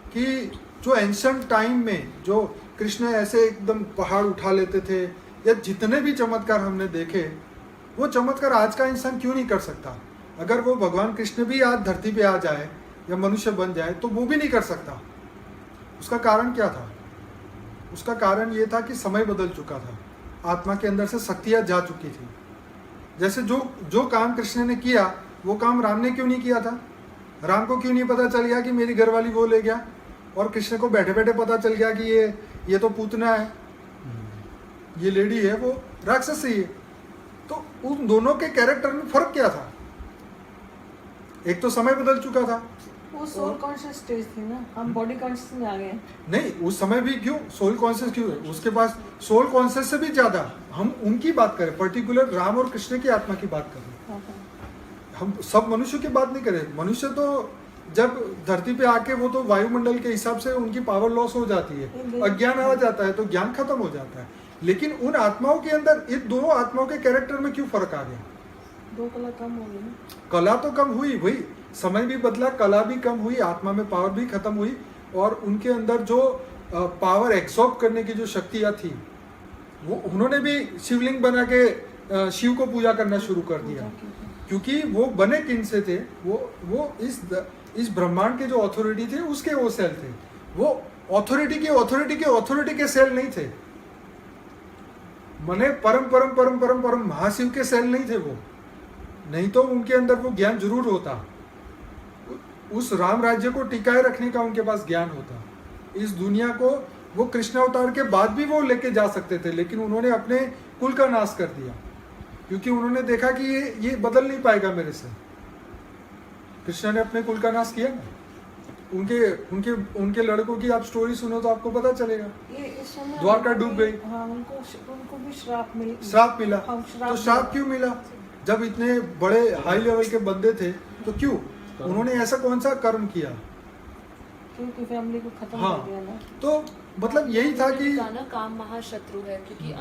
A: कि जो एंशिएंट टाइम में जो कृष्ण ऐसे एकदम पहाड़ उठा लेते थे, या जितने भी चमत्कार हमने देखे, वो चमत्कार आज का इंसान क्यों नहीं कर सकता? अगर वो भगवान कृष्ण भी आज धरती पे आ जाए या मनुष्य बन जाए तो वो भी नहीं कर सकता। उसका कारण क्या था? उसका कारण ये था कि समय बदल चुका था, आत्मा के अंदर से शक्तियाँ जा चुकी थी। जैसे जो काम कृष्ण ने किया वो काम राम ने क्यों नहीं किया था? राम को क्यों नहीं पता चल गया कि मेरी घरवाली वो ले गया, और कृष्ण को बैठे बैठे पता चल गया कि ये तो पूतना है, ये लेडी है, वो राक्षस ही है। तो उन दोनों के कैरेक्टर में फर्क क्या था? एक तो समय बदल चुका था,
B: वो सोल कॉन्शियस स्टेज थी ना, हम बॉडी कॉन्शियस में आ गए।
A: नहीं, उस समय भी क्यों सोल कॉन्शियस क्यों है? उसके पास सोल कॉन्शियस से भी ज्यादा, हम उनकी बात करें, पर्टिकुलर राम और कृष्ण की आत्मा की बात करें। हम सब मनुष्य की बात नहीं करें। मनुष्य तो जब धरती पे आके वो तो वायुमंडल के हिसाब से उनकी पावर लॉस हो जाती है, अज्ञान आ जाता है तो ज्ञान खत्म हो जाता है। लेकिन उन आत्माओं के अंदर इन दोनों आत्माओं के कैरेक्टर में क्यों फर्क आ गया?
B: 2 कला कम हो गई।
A: कला तो कम हुई, वही समय भी बदला, कला भी कम हुई, आत्मा में पावर भी खत्म हुई, और उनके अंदर जो पावर एब्सॉर्ब करने की जो शक्तियाँ थी, वो उन्होंने भी शिवलिंग बना के शिव को पूजा करना शुरू कर दिया। क्योंकि वो बने किन से थे? वो इस ब्रह्मांड के जो अथॉरिटी थे उसके वो सेल थे। वो अथॉरिटी के सेल नहीं थे, मने परम महाशिव के सेल नहीं थे वो। नहीं तो उनके अंदर वो ज्ञान जरूर होता। उस राम राज्य को टिकाए रखने का उनके पास ज्ञान होता। इस दुनिया को वो कृष्ण अवतार के बाद भी वो लेके जा सकते थे, लेकिन उन्होंने अपने कुल का नाश कर दिया, क्योंकि उन्होंने देखा कि ये बदल नहीं पाएगा मेरे से। कृष्ण ने अपने कुल का नाश किया ना। उनके लड़कों की आप स्टोरी सुनो तो आपको पता चलेगा।
B: ये इस समय
A: द्वारका डूब गई।
B: हाँ, उनको भी श्राप
A: मिला।
B: हाँ,
A: तो श्राप क्यों मिला? जब इतने बड़े हाई लेवल के बंदे थे तो क्यों? उन्होंने ऐसा कौन सा कर्म किया?
B: क्योंकि फैमिली को खत्म
A: हाँ,
B: कर दिया ना।
A: तो मतलब यही था कि
C: ना काम महाशत्रु है, क्योंकि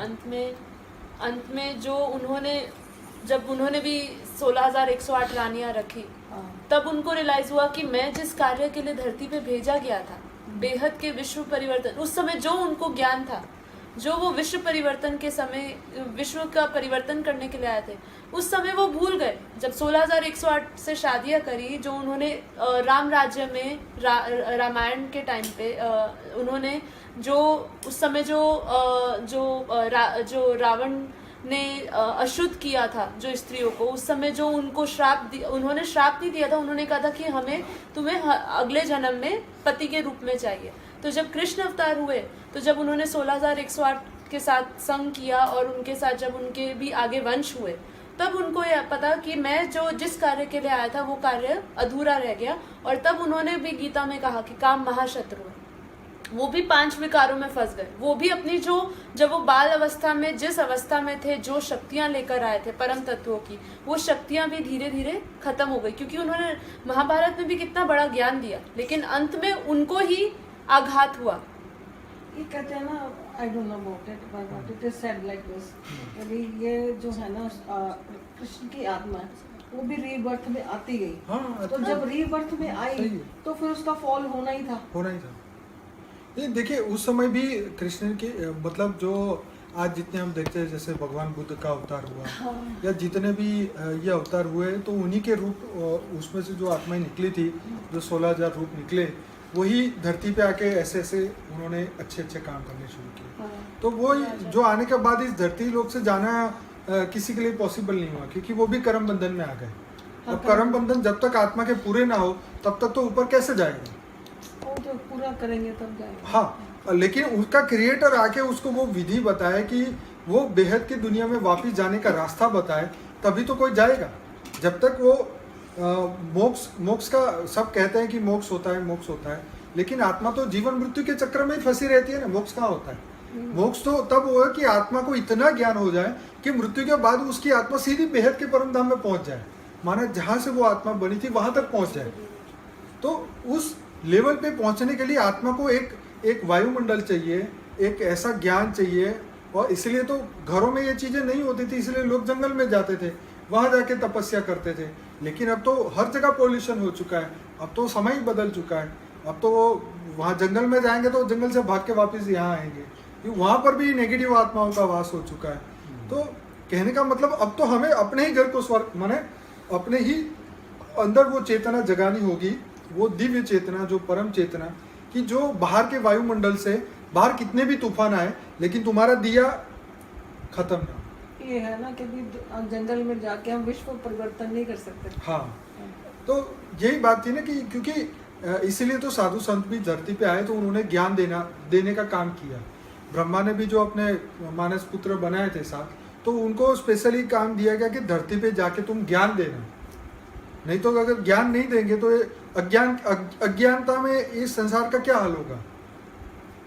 C: अंत में जो जब उन्होंने भी 16,108 रानियां रखी, तब उनको रियलाइज हुआ कि मैं जिस कार्य के लिए धरती पे भेजा गया था, बेहद के विश्व परिवर्तन, उस समय जो उनको ज्ञान था, जो वो विश्व परिवर्तन के समय विश्व का परिवर्तन करने के लिए आए थे, उस समय वो भूल गए। जब 16,108 से शादियां करी, जो उन्होंने राम राज्य में रामायण के टाइम पे उन्होंने जो उस समय जो रावण ने अशुद्ध किया था जो स्त्रियों को, उस समय जो उनको उन्होंने श्राप नहीं दिया था, उन्होंने कहा था कि तुम्हें अगले जन्म में पति के रूप में चाहिए। तो जब कृष्ण अवतार हुए, तो जब उन्होंने 16,108 के साथ संग किया और उनके साथ जब उनके भी आगे वंश हुए, तब उनको यह पता कि मैं जिस कार्य के लिए आया था वो कार्य अधूरा रह गया। और तब उन्होंने भी गीता में कहा कि काम महाशत्रु है। वो भी 5 विकारों में फंस गए। वो भी अपनी जब वो बाल अवस्था में जिस अवस्था में थे, जो शक्तियां लेकर आए थे परम तत्वों की, वो शक्तियां भी धीरे धीरे खत्म हो गई, क्योंकि उन्होंने महाभारत में भी कितना बड़ा ज्ञान दिया, लेकिन अंत में उनको ही आघात हुआ।
B: ये कहते हैं ना, I don't know about it, but it is said like this, ये जो है ना कृष्ण की आत्मा है, वो भी रीबर्थ में आती गई।
A: हाँ,
B: तो जब रीबर्थ में आई तो फिर उसका फॉल होना ही था।
A: ये देखिए, उस समय भी कृष्ण के मतलब जो आज जितने हम देखते हैं, जैसे भगवान बुद्ध का अवतार हुआ,
B: हाँ।
A: या जितने भी ये अवतार हुए, तो उन्हीं के रूप, उसमें से जो आत्माएं निकली थी, जो 16,000 रूप निकले, वही धरती पे आके ऐसे ऐसे उन्होंने अच्छे अच्छे काम करने शुरू किए।
B: हाँ।
A: तो वो जो आने के बाद इस धरती लोक से जाना किसी के लिए पॉसिबल नहीं हुआ, क्योंकि वो भी कर्म बंधन में आ गए। अब कर्म बंधन जब तक आत्मा के पूरे ना हो, तब तक तो ऊपर कैसे जाएंगे?
B: वो तो पूरा करेंगे तब जाएंगे।
A: हाँ, लेकिन उसका क्रिएटर आके उसको वो विधि बताए कि वो बेहद की दुनिया में वापस जाने का रास्ता बताए, तभी तो कोई जाएगा। जब तक वो मोक्ष का, सब कहते हैं कि मोक्ष होता है, लेकिन आत्मा तो जीवन मृत्यु के चक्र में ही फंसी रहती है ना। मोक्ष कहाँ होता है? मोक्ष तो तब हुआ कि आत्मा को इतना ज्ञान हो जाए कि मृत्यु के बाद उसकी आत्मा सीधी बेहद के परम धाम में पहुंच जाए, माने जहां से वो आत्मा बनी थी वहां तक पहुंच जाए। तो उस लेवल पे पहुंचने के लिए आत्मा को एक वायुमंडल चाहिए, एक ऐसा ज्ञान चाहिए। और इसलिए तो घरों में ये चीजें नहीं होती थी, इसलिए लोग जंगल में जाते थे, वहां जाके तपस्या करते थे। लेकिन अब तो हर जगह पॉल्यूशन हो चुका है, अब तो समय ही बदल चुका है। अब तो वो वहाँ जंगल में जाएंगे तो जंगल से भाग के वापस यहाँ आएंगे, वहाँ पर भी नेगेटिव आत्माओं का वास हो चुका है। तो कहने का मतलब, अब तो हमें अपने ही घर को स्वर्ग, माने अपने ही अंदर वो चेतना जगानी होगी, वो दिव्य चेतना, जो परम चेतना, कि जो बाहर के वायुमंडल से बाहर कितने भी तूफान आए, लेकिन तुम्हारा दिया खत्म ना।
B: ये है ना कि जंगल में जाके हम विश्व परिवर्तन नहीं कर सकते।
A: हाँ, तो यही बात थी ना कि क्योंकि इसीलिए तो साधु संत भी धरती पे आए, तो उन्होंने ज्ञान देने का काम किया। ब्रह्मा ने भी जो अपने मानस पुत्र बनाए थे साथ, तो उनको स्पेशली काम दिया गया कि धरती पे जाके तुम ज्ञान देना। नहीं तो अगर ज्ञान नहीं देंगे तो अज्ञानता में इस संसार का क्या हाल होगा?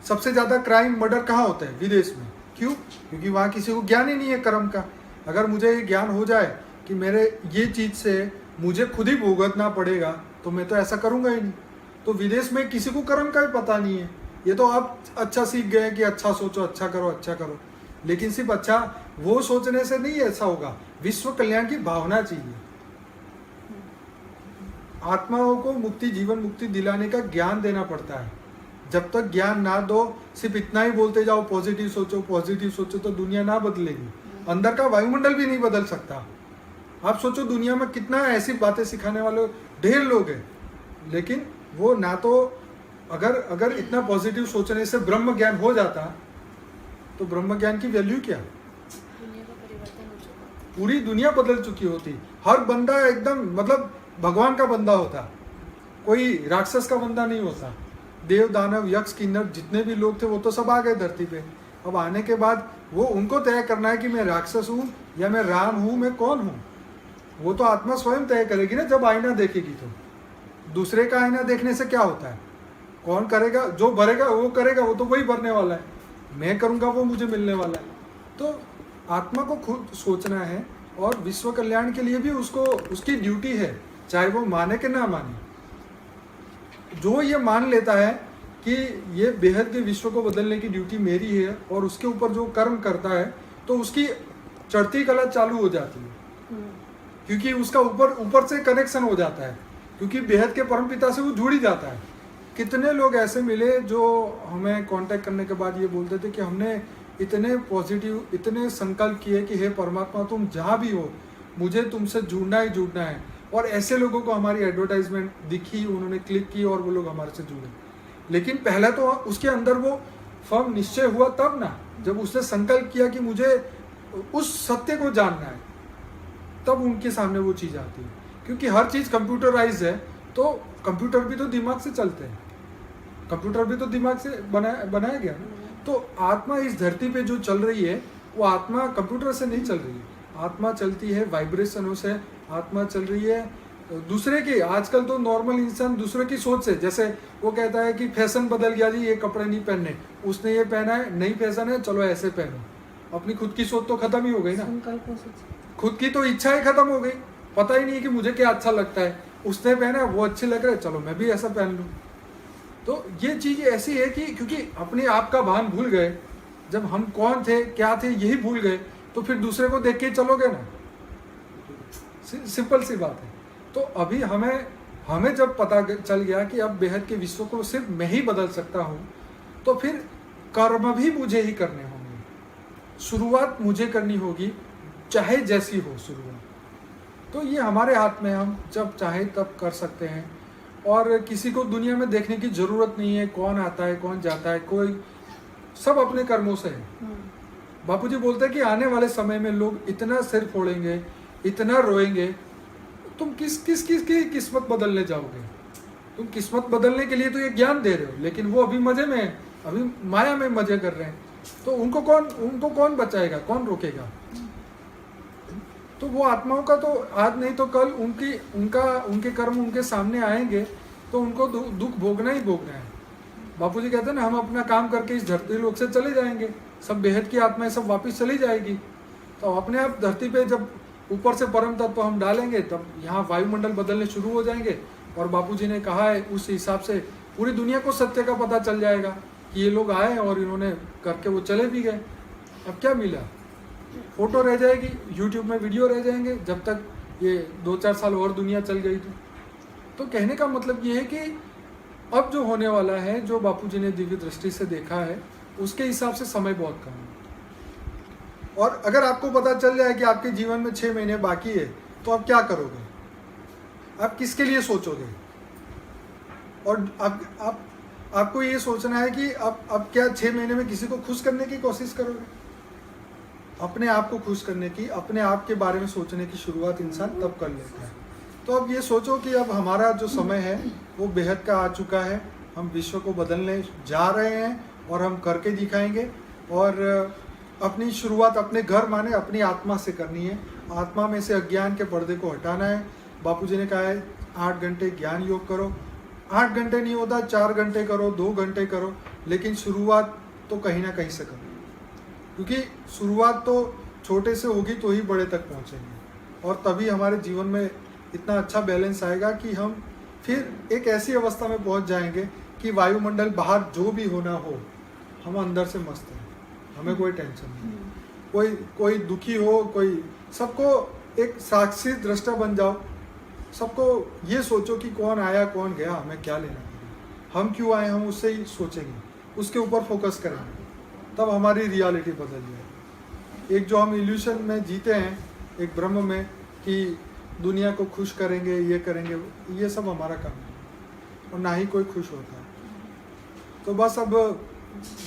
A: सबसे ज्यादा क्राइम, मर्डर कहाँ होते हैं? विदेश में। क्यों? क्योंकि वहाँ किसी को ज्ञान ही नहीं है कर्म का। अगर मुझे ये ज्ञान हो जाए कि मेरे ये चीज से मुझे खुद ही भुगतना पड़ेगा, तो मैं तो ऐसा करूंगा ही नहीं। तो विदेश में किसी को कर्म का भी पता नहीं है। ये तो आप अच्छा सीख गए कि अच्छा सोचो, अच्छा करो, लेकिन सिर्फ अच्छा वो सोचने से नहीं ऐसा होगा। विश्व कल्याण की भावना चाहिए। आत्माओं को मुक्ति, जीवन मुक्ति दिलाने का ज्ञान देना पड़ता है। जब तक ज्ञान ना दो, सिर्फ इतना ही बोलते जाओ पॉजिटिव सोचो, तो दुनिया ना बदलेगी। अंदर का वायुमंडल भी नहीं बदल सकता। आप सोचो, दुनिया में कितना ऐसी बातें सिखाने वाले ढेर लोग हैं, लेकिन वो ना तो, अगर इतना पॉजिटिव सोचने से ब्रह्म ज्ञान हो जाता, तो ब्रह्म ज्ञान की वैल्यू क्या?
C: दुनिया का परिवर्तन हो चुका।
A: पूरी दुनिया बदल चुकी होती। हर बंदा एकदम मतलब भगवान का बंदा होता। कोई राक्षस का बंदा नहीं होता। देव दानव यक्ष किन्नर जितने भी लोग थे वो तो सब आ गए धरती पे। अब आने के बाद वो उनको तय करना है कि मैं राक्षस हूँ या मैं राम हूँ, मैं कौन हूँ। वो तो आत्मा स्वयं तय करेगी ना जब आईना देखेगी। तो दूसरे का आईना देखने से क्या होता है, कौन करेगा, जो भरेगा वो करेगा, वो तो वही भरने वाला है, मैं करूँगा वो मुझे मिलने वाला है। तो आत्मा को खुद सोचना है और विश्व कल्याण के लिए भी उसको उसकी ड्यूटी है, चाहे वो माने कि ना माने। जो ये मान लेता है कि ये बेहद के विश्व को बदलने की ड्यूटी मेरी है और उसके ऊपर जो कर्म करता है तो उसकी चढ़ती कला चालू हो जाती है, क्योंकि उसका ऊपर से कनेक्शन हो जाता है, क्योंकि बेहद के परमपिता से वो जुड़ ही जाता है। कितने लोग ऐसे मिले जो हमें कांटेक्ट करने के बाद ये बोलते थे कि हमने इतने पॉजिटिव, इतने संकल्प किए कि हे परमात्मा तुम जहाँ भी हो मुझे तुमसे जुड़ना ही जुड़ना है। और ऐसे लोगों को हमारी एडवर्टाइजमेंट दिखी, उन्होंने क्लिक की और वो लोग हमारे से जुड़े। लेकिन पहले तो उसके अंदर वो फर्म निश्चय हुआ तब ना, जब उसने संकल्प किया कि मुझे उस सत्य को जानना है, तब उनके सामने वो चीज़ आती है। क्योंकि हर चीज़ कंप्यूटराइज है, तो कंप्यूटर भी तो दिमाग से चलते हैं, कंप्यूटर भी तो दिमाग से बनाया गया ना। तो आत्मा इस धरती पे जो चल रही है वो आत्मा कंप्यूटर से नहीं चल रही है, आत्मा चलती है वाइब्रेशनों से, आत्मा चल रही है दूसरे की। आजकल तो नॉर्मल इंसान दूसरे की सोच से, जैसे वो कहता है कि फैशन बदल गया जी, ये कपड़े नहीं पहनने, उसने ये पहना है, नई फैशन है, चलो ऐसे पहनो। अपनी खुद की सोच तो खत्म ही हो गई ना, खुद की तो इच्छा ही खत्म हो गई। पता ही नहीं है कि मुझे क्या अच्छा लगता है, उसने पहना है वो अच्छे लग रहे, चलो मैं भी ऐसा पहन लूँ। तो ये चीज़ ऐसी है कि क्योंकि अपने आप का भान भूल गए, जब हम कौन थे क्या थे यही भूल गए, तो फिर दूसरे को देख के चलोगे ना, सिंपल सी बात है। तो अभी हमें जब पता चल गया कि अब बेहद के विश्व को सिर्फ मैं ही बदल सकता हूँ, तो फिर कर्म भी मुझे ही करने होंगे, शुरुआत मुझे करनी होगी, चाहे जैसी हो शुरुआत। तो ये हमारे हाथ में, हम जब चाहे तब कर सकते हैं। और किसी को दुनिया में देखने की जरूरत नहीं है, कौन आता है कौन जाता है, कोई सब अपने कर्मों से है। बापूजी बोलते हैं कि आने वाले समय में लोग इतना सिर फोड़ेंगे, इतना रोएंगे, तुम किस की किस्मत बदलने जाओगे। तुम किस्मत बदलने के लिए तो ये ज्ञान दे रहे हो, लेकिन वो अभी मजे में है, अभी माया में मजे कर रहे हैं। तो उनको कौन बचाएगा, कौन रोकेगा। तो वो आत्माओं का तो आज नहीं तो कल उनके कर्म उनके सामने आएंगे, तो उनको दुख भोगना ही भोगना है। बापूजी कहते हैं ना, हम अपना काम करके इस धरती लोक से चले जाएंगे, सब बेहद की आत्माएं सब वापस चली जाएगी। तो अपने आप धरती पे जब ऊपर से परम तत्व हम डालेंगे, तब यहाँ वायुमंडल बदलने शुरू हो जाएंगे। और बापूजी ने कहा है उस हिसाब से पूरी दुनिया को सत्य का पता चल जाएगा कि ये लोग आए और इन्होंने करके वो चले भी गए। अब क्या मिला, फोटो रह जाएगी, यूट्यूब में वीडियो रह जाएंगे, जब तक ये 2-4 साल और दुनिया चल गई। तो कहने का मतलब ये है कि अब जो होने वाला है, जो बापूजी ने दिव्य दृष्टि से देखा है, उसके हिसाब से समय बहुत कम है। और अगर आपको पता चल जाए कि आपके जीवन में 6 महीने बाकी है, तो आप क्या करोगे, आप किसके लिए सोचोगे। और आपको ये सोचना है कि अब क्या 6 महीने में किसी को खुश करने की कोशिश करोगे, अपने आप को खुश करने की, अपने आप के बारे में सोचने की शुरुआत इंसान तब कर लेता है। तो अब ये सोचो कि अब हमारा जो समय है वो बेहद का आ चुका है, हम विश्व को बदलने जा रहे हैं और हम करके दिखाएंगे। और अपनी शुरुआत अपने घर माने अपनी आत्मा से करनी है, आत्मा में से अज्ञान के पर्दे को हटाना है। बापूजी ने कहा है 8 घंटे ज्ञान योग करो, 8 घंटे नहीं होता 4 घंटे करो, 2 घंटे करो, लेकिन शुरुआत तो कहीं ना कहीं से करो, क्योंकि शुरुआत तो छोटे से होगी तो ही बड़े तक पहुँचेंगे। और तभी हमारे जीवन में इतना अच्छा बैलेंस आएगा कि हम फिर एक ऐसी अवस्था में पहुँच जाएंगे कि वायुमंडल बाहर जो भी होना हो, हम अंदर से मस्त हैं, हमें कोई टेंशन नहीं, कोई दुखी हो, कोई, सबको एक साक्षी दृष्टा बन जाओ। सबको ये सोचो कि कौन आया कौन गया, हमें क्या लेना, हम क्यों आए, हम उससे ही सोचेंगे, उसके ऊपर फोकस करेंगे, तब हमारी रियलिटी बदल जाएगी। एक जो हम इल्यूशन में जीते हैं, एक ब्रह्म में, कि दुनिया को खुश करेंगे, ये करेंगे, ये सब हमारा काम है और ना ही कोई खुश होता है। तो बस अब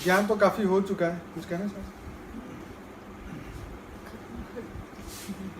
A: ज्ञान तो काफ़ी हो चुका है, कुछ कहना चाहते हैं?